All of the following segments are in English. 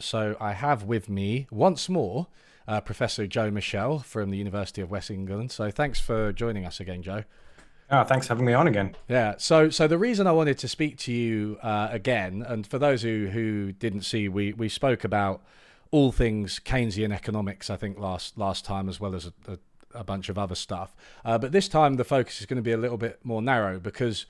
So I have with me once more Professor Jo Michell from the University of West England. So thanks for joining us again, Joe. Oh, thanks for having me on again. Yeah. So the reason I wanted to speak to you again, and for those who didn't see, we spoke about all things Keynesian economics, I think last time, as well as a bunch of other stuff. But this time the focus is going to be a little bit more narrow because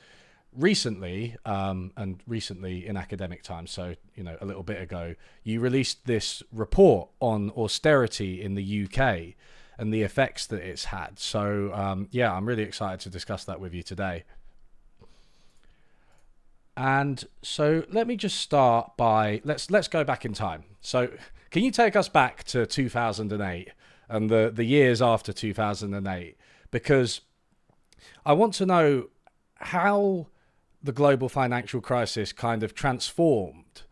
recently, and recently in academic times, so a little bit ago, you released this report on austerity in the UK and the effects that it's had. So yeah, I'm really excited to discuss that with you today. And so let me just start by let's go back in time. So can you take us back to 2008 and the years after 2008? Because I want to know how the global financial crisis kind of transformed.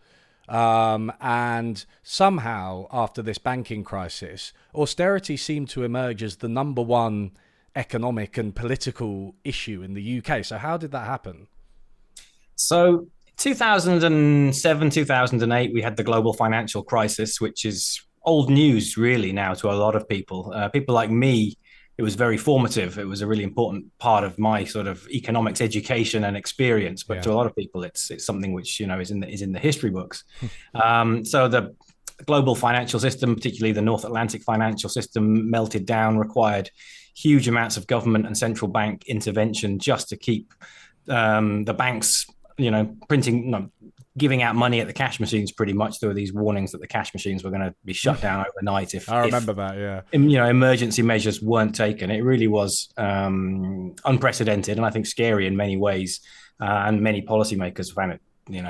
And somehow, after this banking crisis, austerity seemed to emerge as the number one economic and political issue in the UK. So, how did that happen? So, 2007, 2008, we had the global financial crisis, which is old news, really, now to a lot of people. People like me, it was very formative. It was a really important part of my sort of economics education and experience. But Yeah. to a lot of people, it's something which is in the history books. So the global financial system, particularly the North Atlantic financial system, melted down, required huge amounts of government and central bank intervention just to keep the banks, printing, giving out money at the cash machines. Pretty much, there were these warnings that the cash machines were going to be shut down overnight I if remember that, yeah. emergency measures weren't taken. It really was unprecedented, and I think scary in many ways. And many policymakers found it,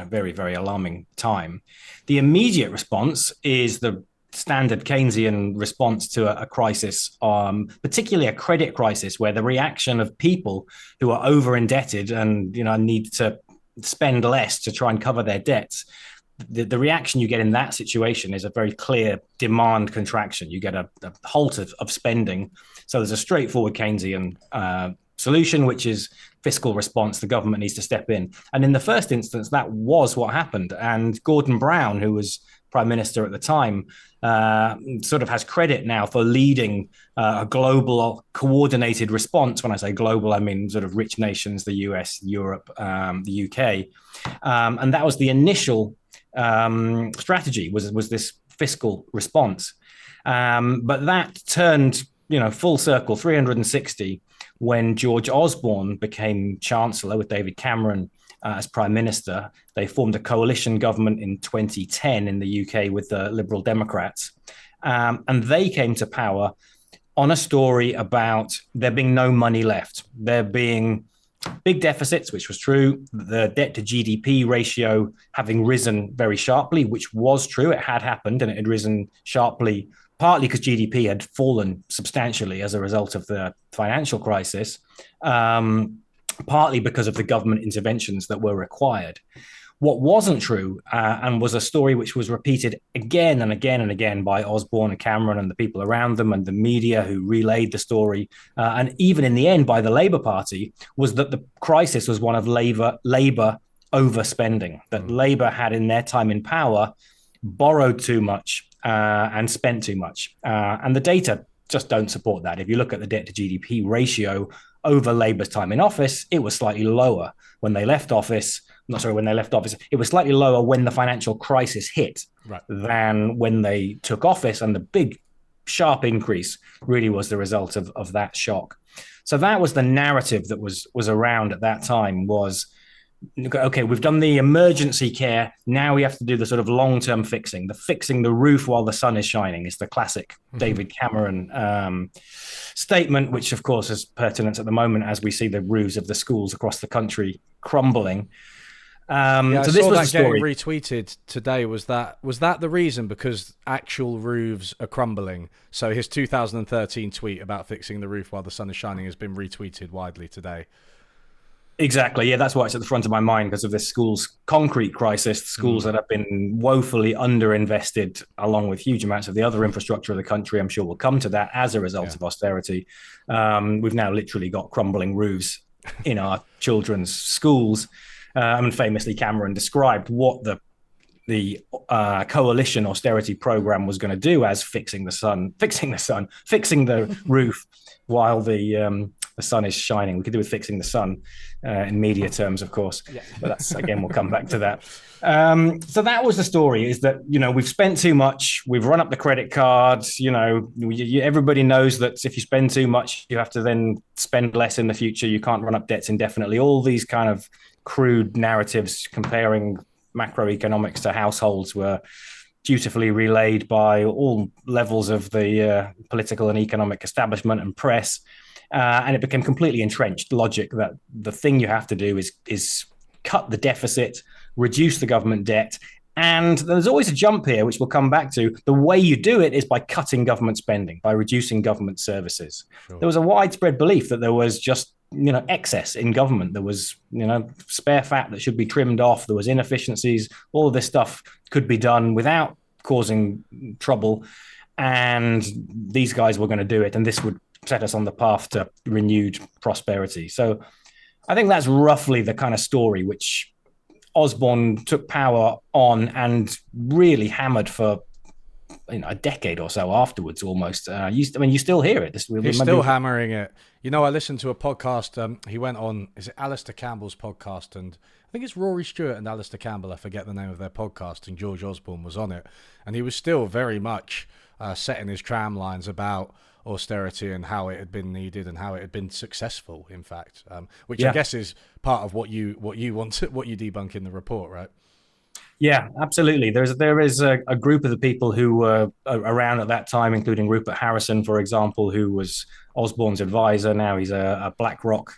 very, very alarming time. The immediate response is the standard Keynesian response to a crisis, particularly a credit crisis, where the reaction of people who are over indebted and need to spend less to try and cover their debts. The reaction you get in that situation is a very clear demand contraction. You get a halt of spending. So there's a straightforward Keynesian solution, which is fiscal response. The government needs to step in. And in the first instance, that was what happened. And Gordon Brown, who was prime minister at the time, sort of has credit now for leading a global coordinated response. When I say global, I mean sort of rich nations, the US, Europe, the UK. And that was the initial strategy, was this fiscal response. But that turned, full circle, 360, when George Osborne became Chancellor with David Cameron as Prime Minister. They formed a coalition government in 2010 in the UK with the Liberal Democrats. And they came to power on a story about there being no money left. There being big deficits, which was true. The debt to GDP ratio having risen very sharply, which was true. It had happened and it had risen sharply, partly because GDP had fallen substantially as a result of the financial crisis. Partly because of the government interventions that were required. What wasn't true, and was a story which was repeated again and again and again by Osborne and Cameron and the people around them and the media who relayed the story, and even in the end by the Labour Party, was that the crisis was one of Labour overspending, that Labour had in their time in power borrowed too much and spent too much. And the data just don't support that. If you look at the debt to GDP ratio over Labour's time in office, it was slightly lower when they left office. It was slightly lower when the financial crisis hit than when they took office. And the big, sharp increase really was the result of that shock. So that was the narrative that was around at that time was, okay, we've done the emergency care. Now we have to do the sort of long-term fixing. The fixing the roof while the sun is shining is the classic David Cameron statement, which of course is pertinent at the moment as we see the roofs of the schools across the country crumbling. Yeah, I so this saw was that the getting story. retweeted today. Was that the reason? Because actual roofs are crumbling. So his 2013 tweet about fixing the roof while the sun is shining has been retweeted widely today. Exactly. Yeah, that's why it's at the front of my mind because of this school's concrete crisis, schools that have been woefully underinvested, along with huge amounts of the other infrastructure of the country. I'm sure we'll come to that as a result of austerity. We've now literally got crumbling roofs in our children's schools. And famously, Cameron described what the the coalition austerity program was going to do, as fixing the roof while the sun is shining. We could do with fixing the sun in media terms, of course. Yeah. But that's, again, we'll come back to that. So that was the story, is that, we've spent too much. We've run up the credit cards. Everybody knows that if you spend too much, you have to then spend less in the future. You can't run up debts indefinitely. All these kind of crude narratives comparing macroeconomics to households were dutifully relayed by all levels of the political and economic establishment and press. And it became completely entrenched logic that the thing you have to do is cut the deficit, reduce the government debt. And there's always a jump here, which we'll come back to. The way you do it is by cutting government spending, by reducing government services. Sure. There was a widespread belief that there was just excess in government. There was spare fat that should be trimmed off. There was inefficiencies. All of this stuff could be done without causing trouble. And these guys were going to do it. And this would set us on the path to renewed prosperity. So I think that's roughly the kind of story which Osborne took power on and really hammered for a decade or so afterwards, almost. You still hear it. He's still hammering it. I listened to a podcast. He went on, is it Alistair Campbell's podcast? And I think it's Rory Stewart and Alistair Campbell. I forget the name of their podcast. And George Osborne was on it. And he was still very much setting his tram lines about austerity and how it had been needed and how it had been successful, in fact, which I guess is part of what you debunk in the report, right? Yeah, absolutely. There is a group of the people who were around at that time, including Rupert Harrison, for example, who was Osborne's advisor. Now he's a BlackRock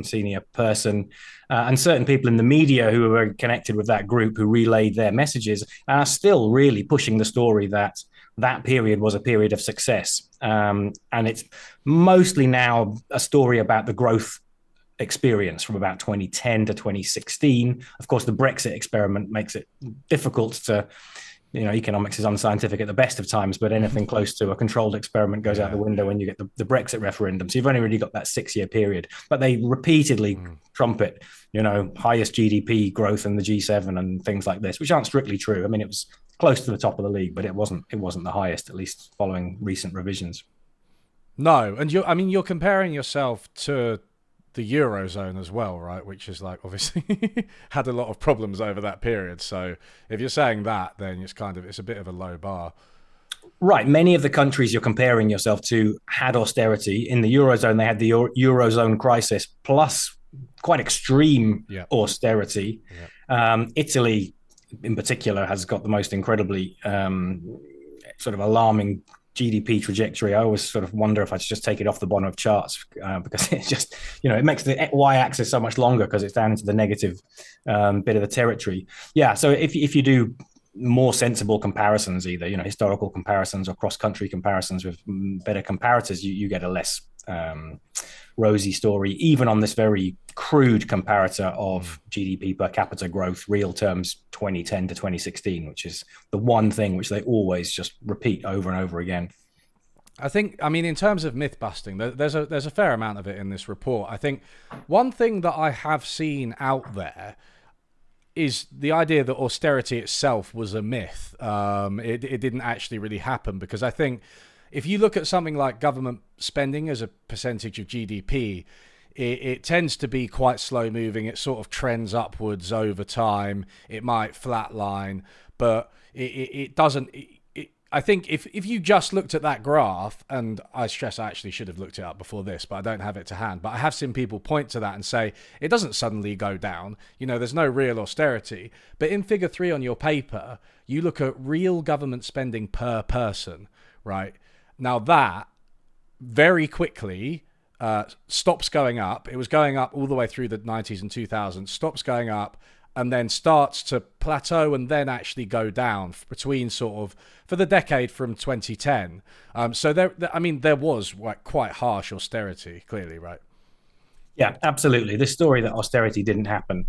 senior person, and certain people in the media who were connected with that group who relayed their messages are still really pushing the story that period was a period of success. And it's mostly now a story about the growth experience from about 2010 to 2016. Of course, the Brexit experiment makes it difficult to, economics is unscientific at the best of times, but anything close to a controlled experiment goes out the window when you get the Brexit referendum. So you've only really got that 6-year period, but they repeatedly trumpet, highest GDP growth in the G7 and things like this, which aren't strictly true. I mean, it was close to the top of the league, but it wasn't the highest, at least following recent revisions. No, and you're comparing yourself to the Eurozone as well, right? Which is obviously had a lot of problems over that period. So if you're saying that, then it's a bit of a low bar. Right. Many of the countries you're comparing yourself to had austerity. In the Eurozone, they had the Eurozone crisis plus quite extreme austerity. Italy, in particular, has got the most incredibly sort of alarming GDP trajectory. I always sort of wonder if I should just take it off the bottom of charts because it's just, it makes the y-axis so much longer because it's down into the negative bit of the territory. Yeah, so if you do more sensible comparisons, either historical comparisons or cross-country comparisons with better comparators, you get a less rosy story, even on this very crude comparator of GDP per capita growth, real terms, 2010 to 2016, which is the one thing which they always just repeat over and over again. I think, in terms of myth busting, there's a fair amount of it in this report. I think one thing that I have seen out there is the idea that austerity itself was a myth. It didn't actually really happen, because I think if you look at something like government spending as a percentage of GDP, it tends to be quite slow moving. It sort of trends upwards over time. It might flatline, but it doesn't. I think if you just looked at that graph, and I stress I actually should have looked it up before this, but I don't have it to hand. But I have seen people point to that and say it doesn't suddenly go down. There's no real austerity. But in figure 3 on your paper, you look at real government spending per person, right? Now that very quickly stops going up. It was going up all the way through the 90s and 2000s, stops going up, and then starts to plateau and then actually go down between sort of for the decade from 2010. So there was quite harsh austerity, clearly, right? Yeah, absolutely. This story that austerity didn't happen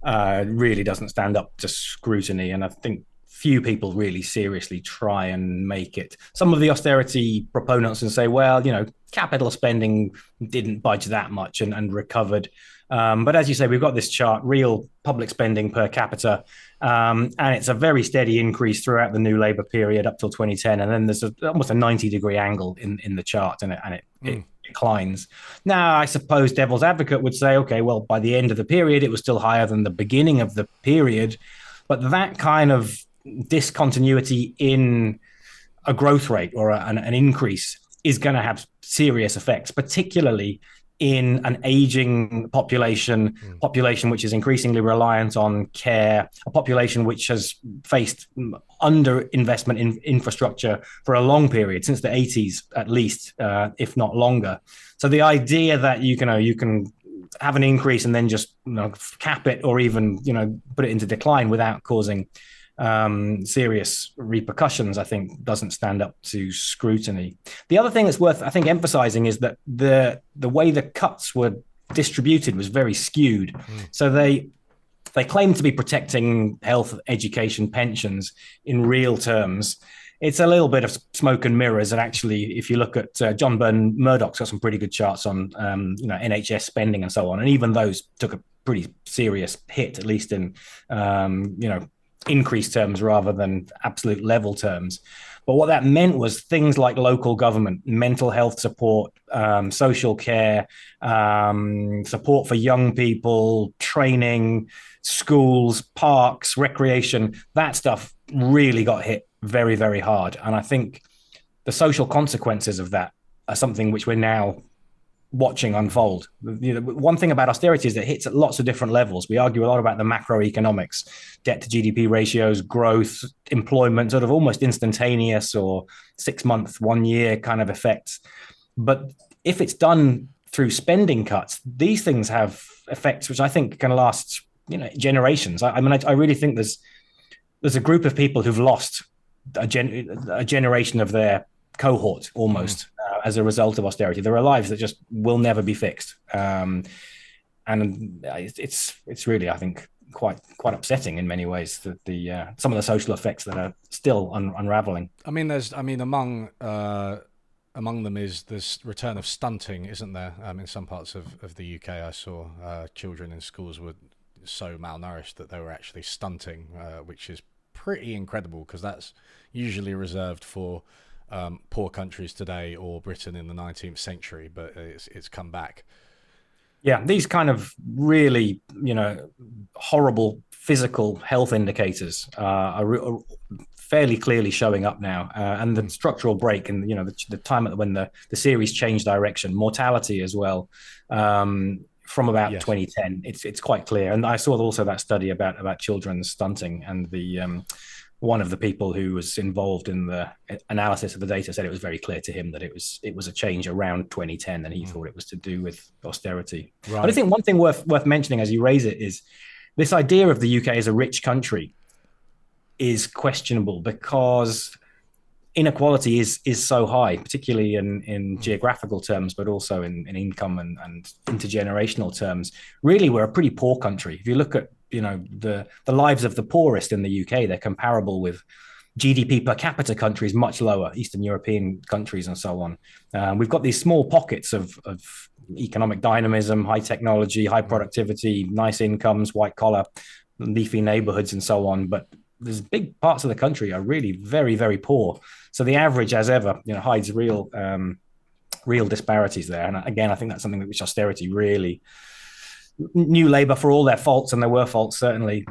really doesn't stand up to scrutiny. And I think few people really seriously try and make it. Some of the austerity proponents and say, well, capital spending didn't budge that much and recovered. But as you say, we've got this chart, real public spending per capita, and it's a very steady increase throughout the New Labour period up till 2010. And then there's almost a 90-degree angle in the chart, and it declines. Now, I suppose devil's advocate would say, okay, well, by the end of the period, it was still higher than the beginning of the period. But that kind of discontinuity in a growth rate or an increase is going to have serious effects, particularly in an aging population which is increasingly reliant on care, a population which has faced underinvestment in infrastructure for a long period, since the 80s at least, if not longer. So the idea that you can have an increase and then just cap it or even put it into decline without causing serious repercussions, I think, doesn't stand up to scrutiny. The other thing that's worth, I think, emphasizing is that the way the cuts were distributed was very skewed. So they claim to be protecting health, education, pensions in real terms. It's a little bit of smoke and mirrors. And actually, if you look at John Byrne Murdoch's got some pretty good charts on NHS spending and so on, and even those took a pretty serious hit, at least in increased terms rather than absolute level terms. But what that meant was things like local government, mental health support, social care, support for young people, training, schools, parks, recreation, that stuff really got hit very, very hard. And I think the social consequences of that are something which we're now watching unfold. One thing about austerity is that it hits at lots of different levels. We argue a lot about the macroeconomics, debt to GDP ratios, growth, employment, sort of almost instantaneous or 6 month, 1 year kind of effects. But if it's done through spending cuts, these things have effects which I think can last, generations. I really think there's a group of people who've lost a generation of their cohort almost as a result of austerity. There are lives that just will never be fixed, and it's really, I think, quite upsetting in many ways that the some of the social effects that are still unraveling. Among them is this return of stunting, isn't there? In some parts of the UK, I saw children in schools were so malnourished that they were actually stunting, which is pretty incredible because that's usually reserved for poor countries today or Britain in the 19th century, but it's come back. Yeah, these kind of really, horrible physical health indicators are fairly clearly showing up now. And the structural break and, the time when the series changed direction, mortality as well, from about 2010, it's quite clear. And I saw also that study about children stunting, and the one of the people who was involved in the analysis of the data said it was very clear to him that it was a change around 2010, and he thought it was to do with austerity. Right. I think one thing worth mentioning as you raise it is this idea of the UK as a rich country is questionable because inequality is so high, particularly in geographical terms, but also in income and intergenerational terms. Really, we're a pretty poor country. If you look at the lives of the poorest in the UK, they're comparable with GDP per capita countries much lower, Eastern European countries and so on. We've got these small pockets of economic dynamism, high technology, high productivity, nice incomes, white collar, leafy neighborhoods and so on. But there's big parts of the country are really very, very poor. So the average, as ever, hides real disparities there. And again, I think that's something which austerity really, New Labour, for all their faults, and there were faults certainly,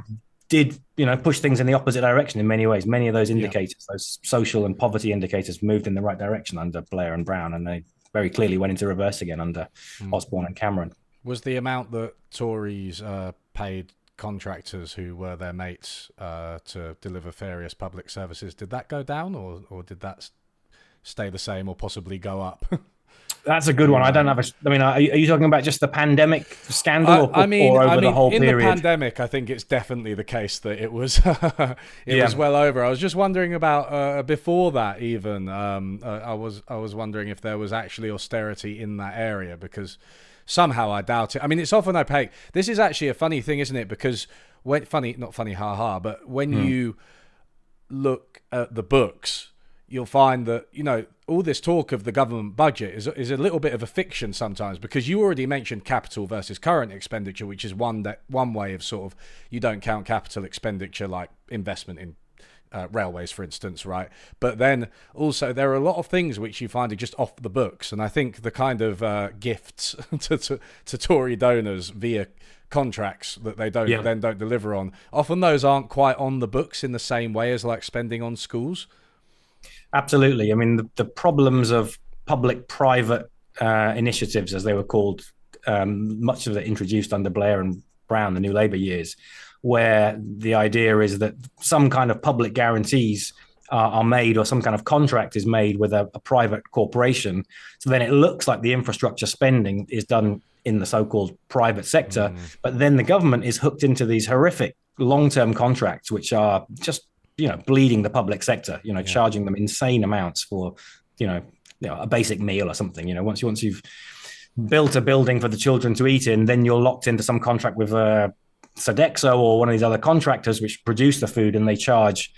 did push things in the opposite direction in many ways. Many of those indicators, those social and poverty indicators, moved in the right direction under Blair and Brown, and they very clearly went into reverse again under Osborne and Cameron. Was the amount that Tories paid contractors who were their mates to deliver various public services, did that go down, or did that stay the same or possibly go up? That's a good one. I don't have are you talking about just the pandemic scandal or over the whole period? In the pandemic, I think it's definitely the case that it was was well over. I was just wondering about before that even. I was wondering if there was actually austerity in that area, because somehow I doubt it. It's often opaque. This is actually a funny thing, isn't it? Because not funny, haha, but when you look at the books, you'll find that, all this talk of the government budget is a little bit of a fiction sometimes, because you already mentioned capital versus current expenditure, which is one way of sort of, you don't count capital expenditure like investment in railways, for instance, right? But then also there are a lot of things which you find are just off the books, and I think the kind of gifts to Tory donors via contracts that they don't deliver on, often those aren't quite on the books in the same way as like spending on schools. Absolutely. I mean, the problems of public-private initiatives, as they were called, much of it introduced under Blair and Brown, the New Labour years, where the idea is that some kind of public guarantees are made, or some kind of contract is made with a private corporation. So then it looks like the infrastructure spending is done in the so-called private sector, but then the government is hooked into these horrific long-term contracts, which are just, bleeding the public sector, charging them insane amounts for, a basic meal or something. Once you've built a building for the children to eat in, then you're locked into some contract with Sodexo or one of these other contractors which produce the food, and they charge,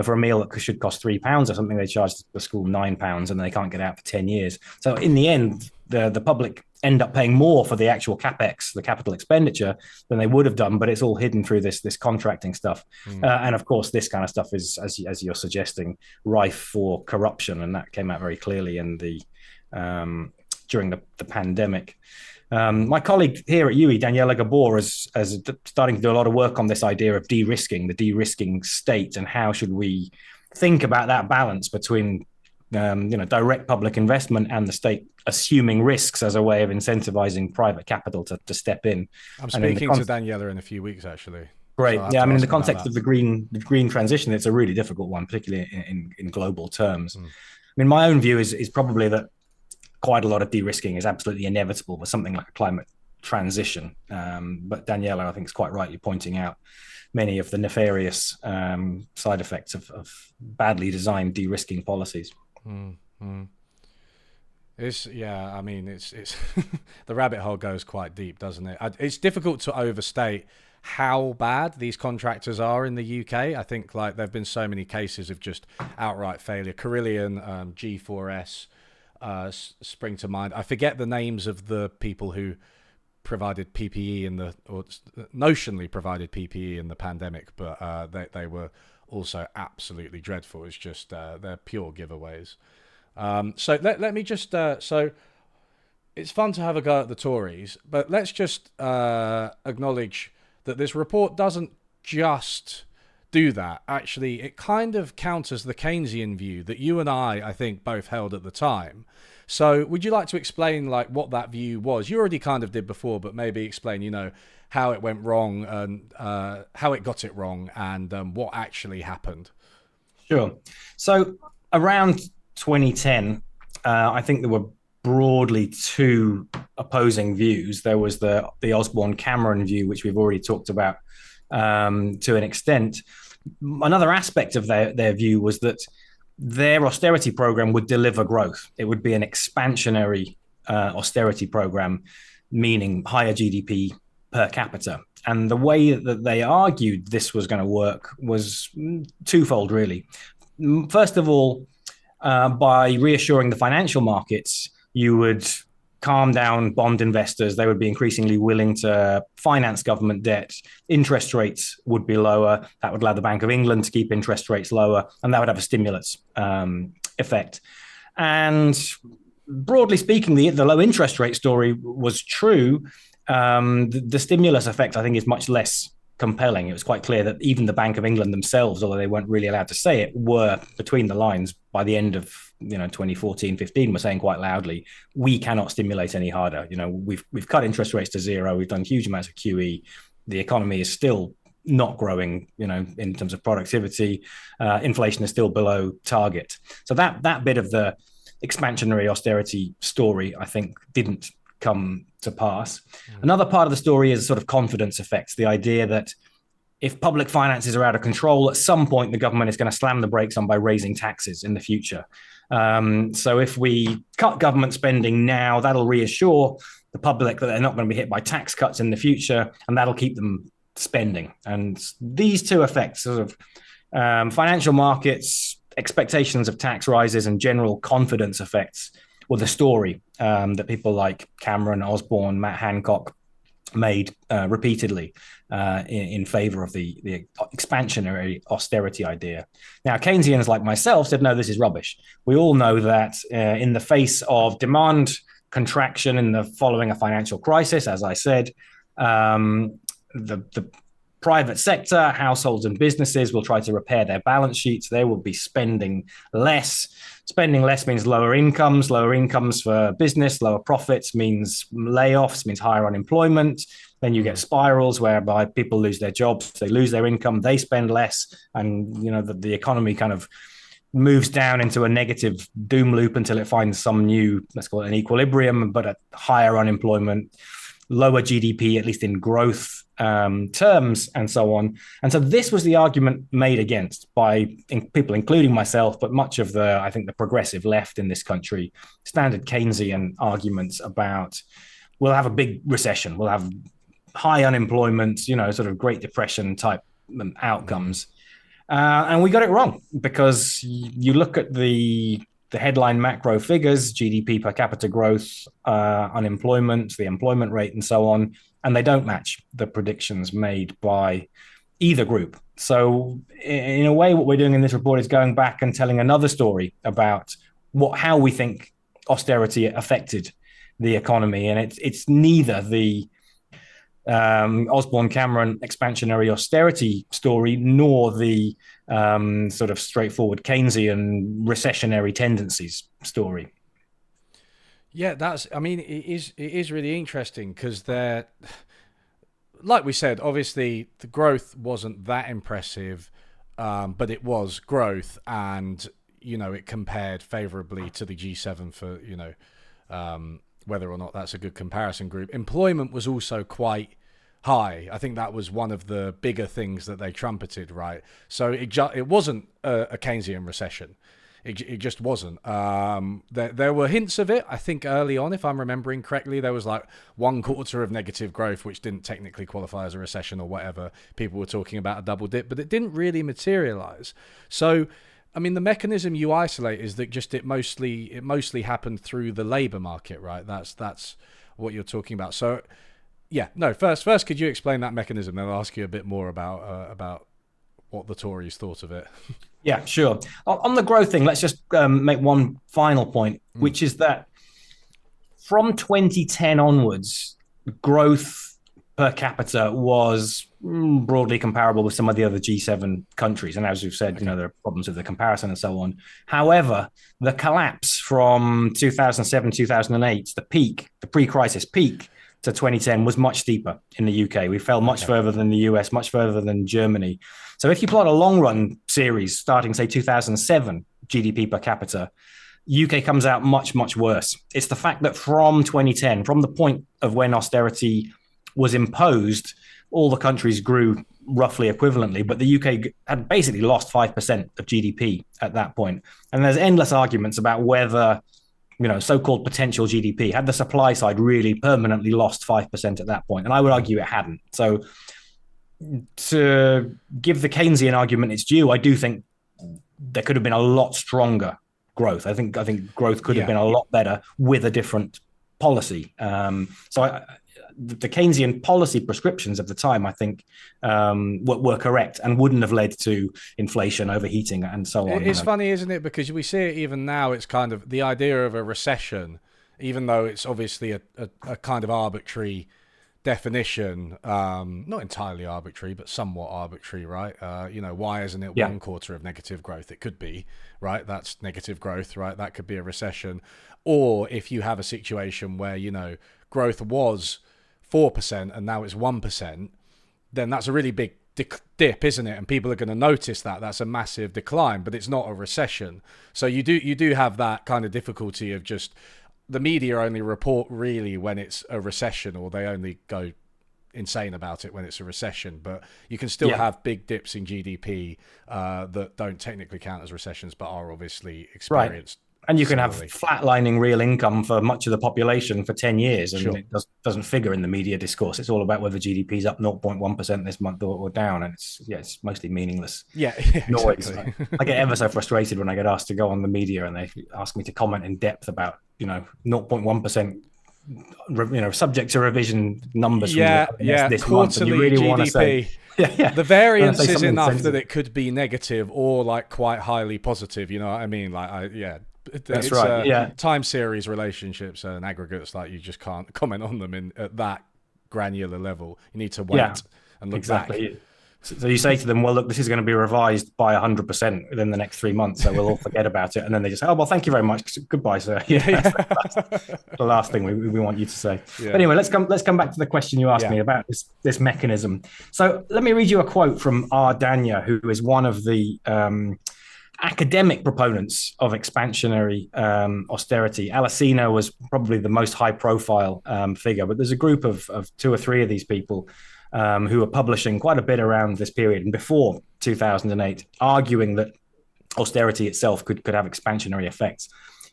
for a meal that should cost £3 or something, they charge the school £9, and they can't get out for 10 years. So in the end, the public end up paying more for the actual capex, the capital expenditure, than they would have done, but it's all hidden through this contracting stuff. And of course, this kind of stuff is, as you're suggesting, rife for corruption, and that came out very clearly in the during the pandemic. My colleague here at UE, Daniela Gabor, is starting to do a lot of work on this idea of de-risking, the de-risking state, and how should we think about that balance between direct public investment and the state assuming risks as a way of incentivizing private capital to step in. I'm speaking to Daniela in a few weeks, actually. Great. So in the context of the green transition, it's a really difficult one, particularly in global terms. I mean, my own view is probably that quite a lot of de-risking is absolutely inevitable for something like a climate transition. But Daniela, I think, is quite rightly pointing out many of the nefarious side effects of badly designed de-risking policies. It's the rabbit hole goes quite deep, doesn't it? It's difficult to overstate how bad these contractors are in the UK. I think there have been so many cases of just outright failure. Carillion, G4S, spring to mind. I forget the names of the people who provided PPE or notionally provided PPE in the pandemic, but they were also absolutely dreadful. It's just they're pure giveaways. So let me just so it's fun to have a go at the Tories, but let's just acknowledge that this report doesn't just do that. Actually, it kind of counters the Keynesian view that you and I think, both held at the time. So would you like to explain what that view was? You already kind of did before, but maybe explain, how it went wrong and how it got it wrong and what actually happened. Sure. So around 2010, I think there were broadly two opposing views. There was the Osborne-Cameron view, which we've already talked about to an extent. Another aspect of their view was that their austerity program would deliver growth. It would be an expansionary austerity program, meaning higher GDP per capita. And the way that they argued this was going to work was twofold, really. First of all, by reassuring the financial markets, you would calm down bond investors. They would be increasingly willing to finance government debt. Interest rates would be lower. That would allow the Bank of England to keep interest rates lower, and that would have a stimulus effect. And broadly speaking, the low interest rate story was true. The stimulus effect, I think, is much less compelling. It was quite clear that even the Bank of England themselves, although they weren't really allowed to say it, were between the lines by the end of 2014-15, were saying quite loudly, we cannot stimulate any harder. We've cut interest rates to zero. We've done huge amounts of QE. The economy is still not growing, in terms of productivity. Inflation is still below target. So that bit of the expansionary austerity story, I think, didn't come to pass. Another part of the story is sort of confidence effects, the idea that if public finances are out of control, at some point the government is going to slam the brakes on by raising taxes in the future. So if we cut government spending now, that'll reassure the public that they're not going to be hit by tax cuts in the future, and that'll keep them spending. And these two effects sort of Financial markets, expectations of tax rises, and general confidence effects were the story that people like Cameron, Osborne, Matt Hancock made repeatedly in favor of the expansionary austerity idea. Now, Keynesians like myself said, no, this is rubbish. We all know that in the face of demand contraction in the following a financial crisis, as I said, the private sector, households and businesses will try to repair their balance sheets. They will be spending less. Spending less means lower incomes. Lower incomes for business, lower profits means layoffs, means higher unemployment. Then you get spirals whereby people lose their jobs, they lose their income, they spend less, and the economy kind of moves down into a negative doom loop until it finds some new, let's call it an equilibrium, but at higher unemployment, lower GDP, at least in growth terms, and so on. And so this was the argument made against by people, including myself, but much of I think the progressive left in this country, standard Keynesian arguments about we'll have a big recession, we'll have high unemployment, sort of Great Depression type outcomes. And we got it wrong because you look at the headline macro figures, GDP per capita growth, unemployment, the employment rate, and so on, and they don't match the predictions made by either group. So in a way, what we're doing in this report is going back and telling another story about how we think austerity affected the economy. And it's neither the Osborne Cameron expansionary austerity story nor the sort of straightforward Keynesian recessionary tendencies story. Yeah, it is really interesting because like we said, obviously the growth wasn't that impressive, but it was growth, and it compared favorably to the G7 for whether or not that's a good comparison group. Employment was also quite high. I think that was one of the bigger things that they trumpeted, right? So it wasn't a Keynesian recession. It just wasn't. There were hints of it. I think early on, if I'm remembering correctly, there was like 1 quarter of negative growth, which didn't technically qualify as a recession or whatever. People were talking about a double dip, but it didn't really materialize. So, I mean, the mechanism you isolate is that just it mostly happened through the labor market, right? That's what you're talking about. So, yeah, no. First, could you explain that mechanism? Then I'll ask you a bit more about what the Tories thought of it. Yeah, sure. On the growth thing, let's just make one final point, which is that from 2010 onwards, growth per capita was broadly comparable with some of the other G7 countries. And as we've said, there are problems with the comparison and so on. However, the collapse from 2007, 2008, the pre-crisis peak to 2010 was much steeper in the UK. We fell much further than the US, much further than Germany. So if you plot a long run series starting, say, 2007 GDP per capita, UK comes out much, much worse. It's the fact that from 2010, from the point of when austerity was imposed, all the countries grew roughly equivalently, but the UK had basically lost 5% of GDP at that point. And there's endless arguments about whether so-called potential GDP, had the supply side really permanently lost 5% at that point? And I would argue it hadn't. So to give the Keynesian argument its due, I do think there could have been a lot stronger growth. I think growth could have been a lot better with a different policy. The Keynesian policy prescriptions of the time, I think, were correct and wouldn't have led to inflation, overheating, and so on. It's funny, isn't it? Because we see it even now. It's kind of the idea of a recession, even though it's obviously a kind of arbitrary definition, not entirely arbitrary, but somewhat arbitrary, right? Why isn't it 1 quarter of negative growth? It could be, right? That's negative growth, right? That could be a recession. Or if you have a situation where, growth was 4% and now it's 1%, then that's a really big dip, isn't it? And people are going to notice that that's a massive decline, but it's not a recession. So you do have that kind of difficulty of just the media only report really when it's a recession, or they only go insane about it when it's a recession. But you can still have big dips in GDP that don't technically count as recessions, but are obviously experienced And you can have Slowly. flatlining real income for much of the population for 10 years, and Sure. it doesn't figure in the media discourse. It's all about whether GDP is up 0.1% this month or down, and it's mostly meaningless Yeah, noise. exactly. I get ever so frustrated when I get asked to go on the media and they ask me to comment in depth about 0.1%, subject to revision numbers from the Yeah, this month, and you quarterly really want to say, GDP. yeah, The you want to variance say is something enough that sensible. it could be negative or like quite highly positive. You know what I mean? That's It's right. Yeah, time series relationships and aggregates. Like you just can't comment on them at that granular level. You need to yeah, wait and look back. exactly. So you say to them, well, look, this is going to be revised by 100% within the next 3 months, so we'll all forget about it. And then they just say, oh, well, thank you very much. Goodbye, sir. That's the last thing we want you to say. Yeah. But anyway, let's come back to the question you asked me about this mechanism. So let me read you a quote from R. Dania, who is one of the academic proponents of expansionary austerity. Alesina was probably the most high-profile figure, but there's a group of two or three of these people who are publishing quite a bit around this period and before 2008, arguing that austerity itself could have expansionary effects.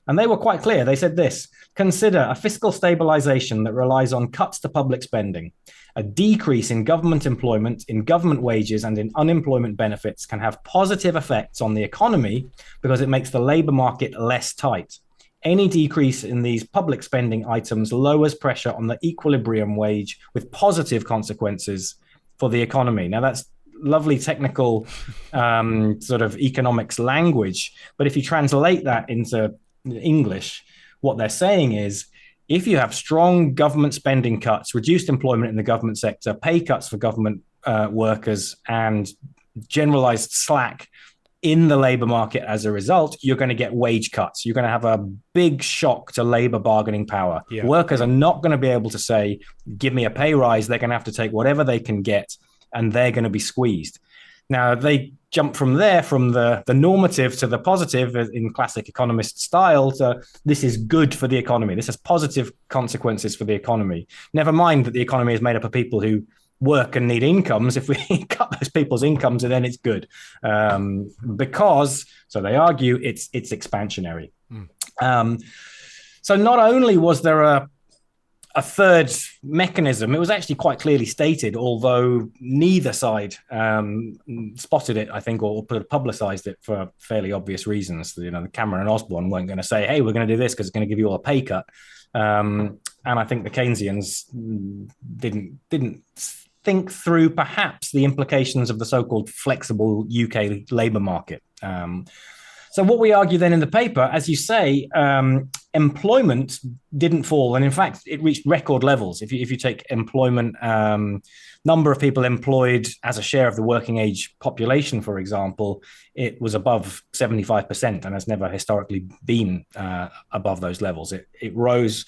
And they were quite clear. They said this: consider a fiscal stabilization that relies on cuts to public spending. A decrease in government employment, in government wages, and in unemployment benefits can have positive effects on the economy because it makes the labor market less tight. Any decrease in these public spending items lowers pressure on the equilibrium wage with positive consequences for the economy. Now, that's lovely technical sort of economics language, but if you translate that into English, what they're saying is, if you have strong government spending cuts, reduced employment in the government sector, pay cuts for government workers, and generalized slack in the labor market as a result, you're going to get wage cuts. You're going to have a big shock to labor bargaining power. Yeah. Workers are not going to be able to say, give me a pay rise. They're going to have to take whatever they can get, and they're going to be squeezed. Now, they jump from there, from the normative to the positive in classic economist style, to this is good for the economy. This has positive consequences for the economy. Never mind that the economy is made up of people who work and need incomes. If we cut those people's incomes, then it's good. Because, so they argue, it's expansionary. So not only was there a third mechanism, it was actually quite clearly stated, although neither side spotted it, I think, or publicized it for fairly obvious reasons. Cameron and Osborne weren't going to say, hey, we're going to do this because it's going to give you all a pay cut. And I think the Keynesians didn't think through perhaps the implications of the so-called flexible UK labour market. So what we argue then in the paper, as you say, employment didn't fall. And in fact, it reached record levels. If you take employment, number of people employed as a share of the working age population, for example, it was above 75% and has never historically been above those levels. It rose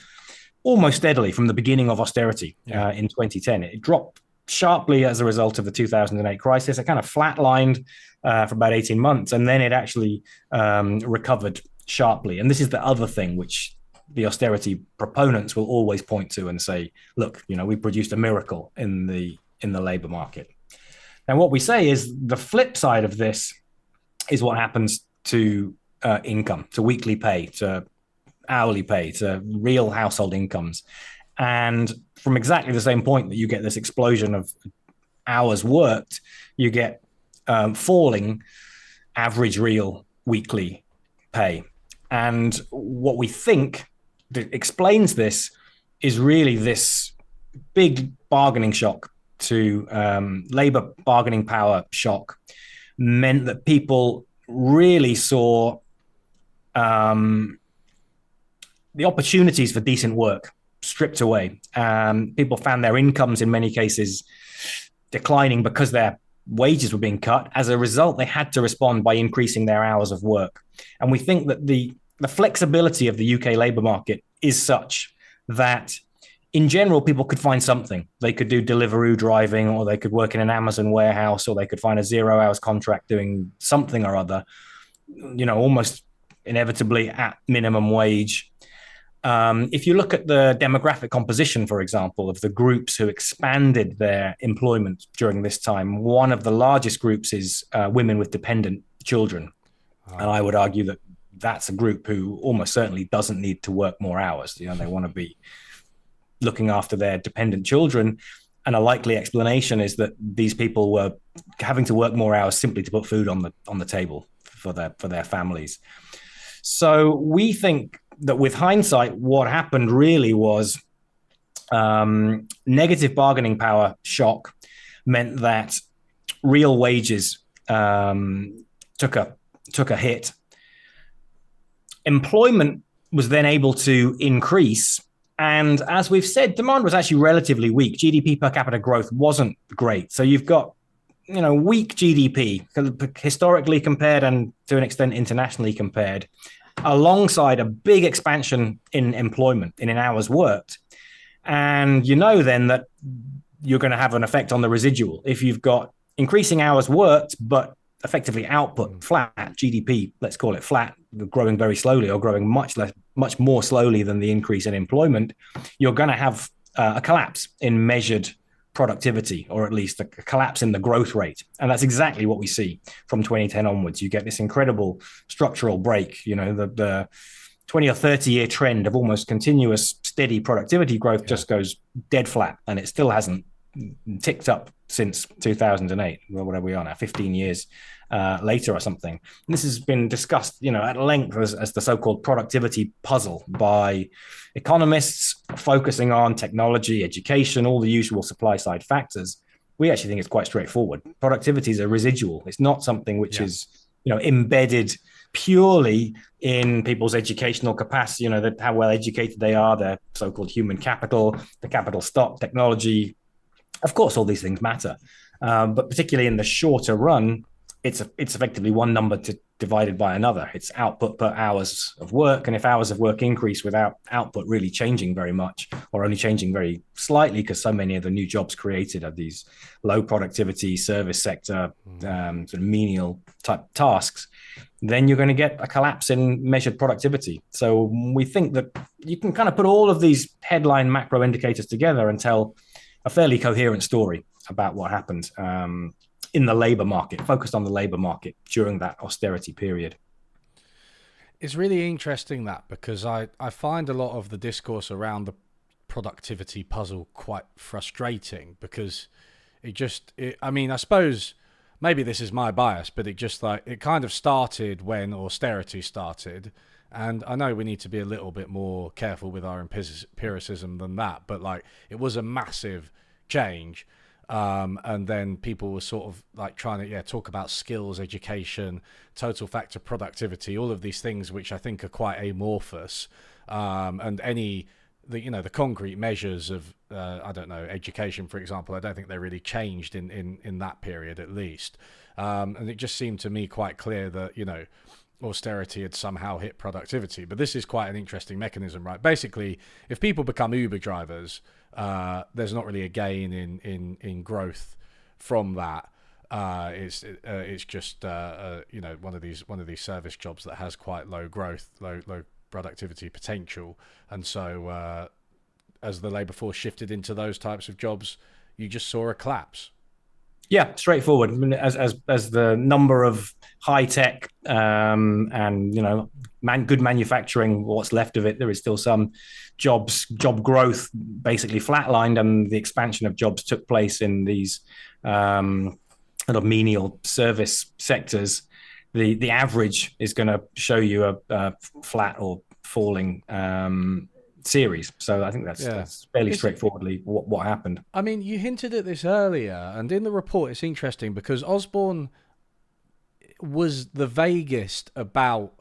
almost steadily from the beginning of austerity in 2010. It dropped sharply as a result of the 2008 crisis. It kind of flatlined for about 18 months, and then it actually recovered sharply. And this is the other thing which the austerity proponents will always point to and say, look, we produced a miracle in the labor market. Now, what we say is the flip side of this is what happens to income, to weekly pay, to hourly pay, to real household incomes. And from exactly the same point that you get this explosion of hours worked, you get falling average real weekly pay. And what we think that explains this is really this big bargaining shock to labor bargaining power shock meant that people really saw the opportunities for decent work stripped away. People found their incomes in many cases declining because their wages were being cut. As a result, they had to respond by increasing their hours of work. And we think that the flexibility of the UK labour market is such that in general, people could find something. They could do Deliveroo driving, or they could work in an Amazon warehouse, or they could find a 0 hours contract doing something or other, almost inevitably at minimum wage. If you look at the demographic composition, for example, of the groups who expanded their employment during this time, one of the largest groups is women with dependent children. And I would argue that that's a group who almost certainly doesn't need to work more hours. They want to be looking after their dependent children. And a likely explanation is that these people were having to work more hours simply to put food on the table for their families. So we think that with hindsight, what happened really was negative bargaining power shock meant that real wages took a hit. Employment was then able to increase. And as we've said, demand was actually relatively weak. GDP per capita growth wasn't great. So you've got, weak GDP historically compared and to an extent internationally compared, alongside a big expansion in employment, in hours worked. And then that you're going to have an effect on the residual. If you've got increasing hours worked, but effectively output flat, GDP, let's call it flat, growing very slowly or growing much more slowly than the increase in employment, you're going to have a collapse in measured productivity, or at least a collapse in the growth rate. And that's exactly what we see from 2010 onwards. You get this incredible structural break, the 20 or 30 year trend of almost continuous steady productivity growth just goes dead flat, and it still hasn't ticked up since 2008. Well, whatever we are now, 15 years later or something. And this has been discussed, at length as the so-called productivity puzzle by economists focusing on technology, education, all the usual supply side factors. We actually think it's quite straightforward. Productivity is a residual. It's not something which is, embedded purely in people's educational capacity, that how well educated they are, their so-called human capital, the capital stock, technology. Of course, all these things matter, but particularly in the shorter run, it's effectively one number divided by another. It's output per hours of work, and if hours of work increase without output really changing very much, or only changing very slightly, because so many of the new jobs created are these low productivity service sector sort of menial type tasks, then you're going to get a collapse in measured productivity. So we think that you can kind of put all of these headline macro indicators together and tell a fairly coherent story about what happened in the labor market, focused on the labor market during that austerity period. It's really interesting that, because I find a lot of the discourse around the productivity puzzle quite frustrating, because I suppose maybe this is my bias, but it kind of started when austerity started. And I know we need to be a little bit more careful with our empiricism than that, but it was a massive change. And then people were sort of trying to talk about skills, education, total factor productivity, all of these things which I think are quite amorphous. And the concrete measures of education, for example, I don't think they really changed in that period at least. And it just seemed to me quite clear that austerity had somehow hit productivity. But this is quite an interesting mechanism, right? Basically, if people become Uber drivers, there's not really a gain in growth from that. It's just one of these service jobs that has quite low growth, low productivity potential, and so as the labour force shifted into those types of jobs, you just saw a collapse. Yeah, straightforward. I mean, as the number of high tech and good manufacturing, what's left of it, there is still some job growth basically flatlined, and the expansion of jobs took place in these kind of menial service sectors. The average is going to show you a flat or falling series. So I think that's fairly straightforwardly what happened. I mean, you hinted at this earlier, and in the report it's interesting because Osborne was the vaguest about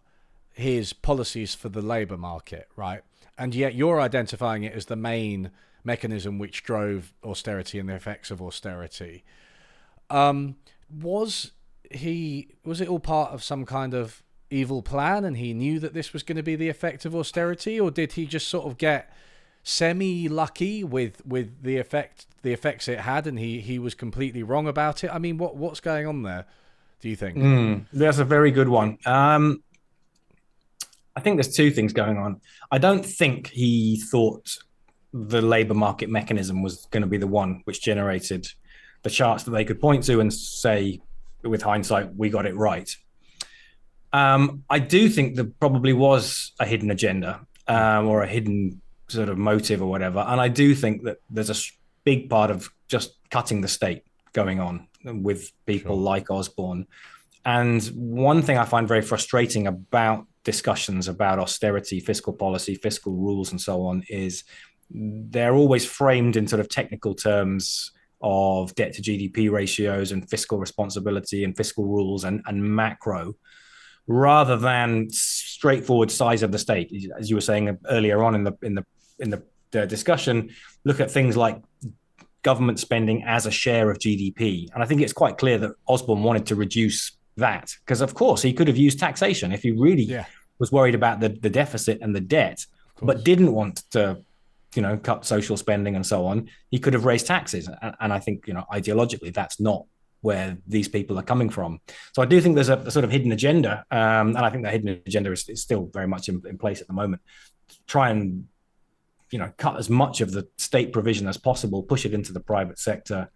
his policies for the labour market, right? And yet you're identifying it as the main mechanism which drove austerity and the effects of austerity. Was it all part of some kind of evil plan, and he knew that this was going to be the effect of austerity, or did he just sort of get semi-lucky with the effects it had, and he was completely wrong about it? I mean, what's going on there, do you think? That's a very good one. I think there's two things going on. I don't think he thought the labour market mechanism was going to be the one which generated the charts that they could point to and say, with hindsight, we got it right. I do think there probably was a hidden agenda or a hidden sort of motive or whatever. And I do think that there's a big part of just cutting the state going on with people like Osborne. And one thing I find very frustrating about discussions about austerity, fiscal policy, fiscal rules, and so on is they're always framed in sort of technical terms of debt to GDP ratios and fiscal responsibility and fiscal rules and macro, rather than straightforward size of the state. As you were saying earlier on in the discussion, look at things like government spending as a share of GDP. And I think it's quite clear that Osborne wanted to reduce that because, of course, he could have used taxation if he really was worried about the deficit and the debt, but didn't want to, cut social spending and so on. He could have raised taxes. And I think, ideologically, that's not where these people are coming from. So I do think there's a sort of hidden agenda. And I think that hidden agenda is still very much in place at the moment. Try and, cut as much of the state provision as possible, push it into the private sector.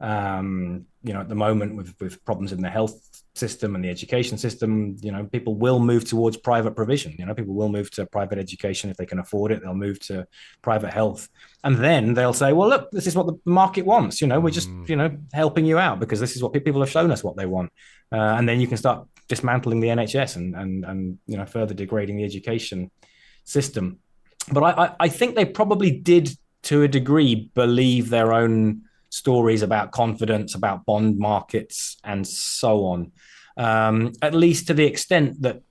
At the moment with problems in the health system and the education system, people will move towards private provision. People will move to private education if they can afford it. They'll move to private health, and then they'll say, "Well, look, this is what the market wants. We're just, helping you out because this is what people have shown us what they want." And then you can start dismantling the NHS and further degrading the education system. But I think they probably did, to a degree, believe their own stories about confidence, about bond markets, and so on, at least to the extent that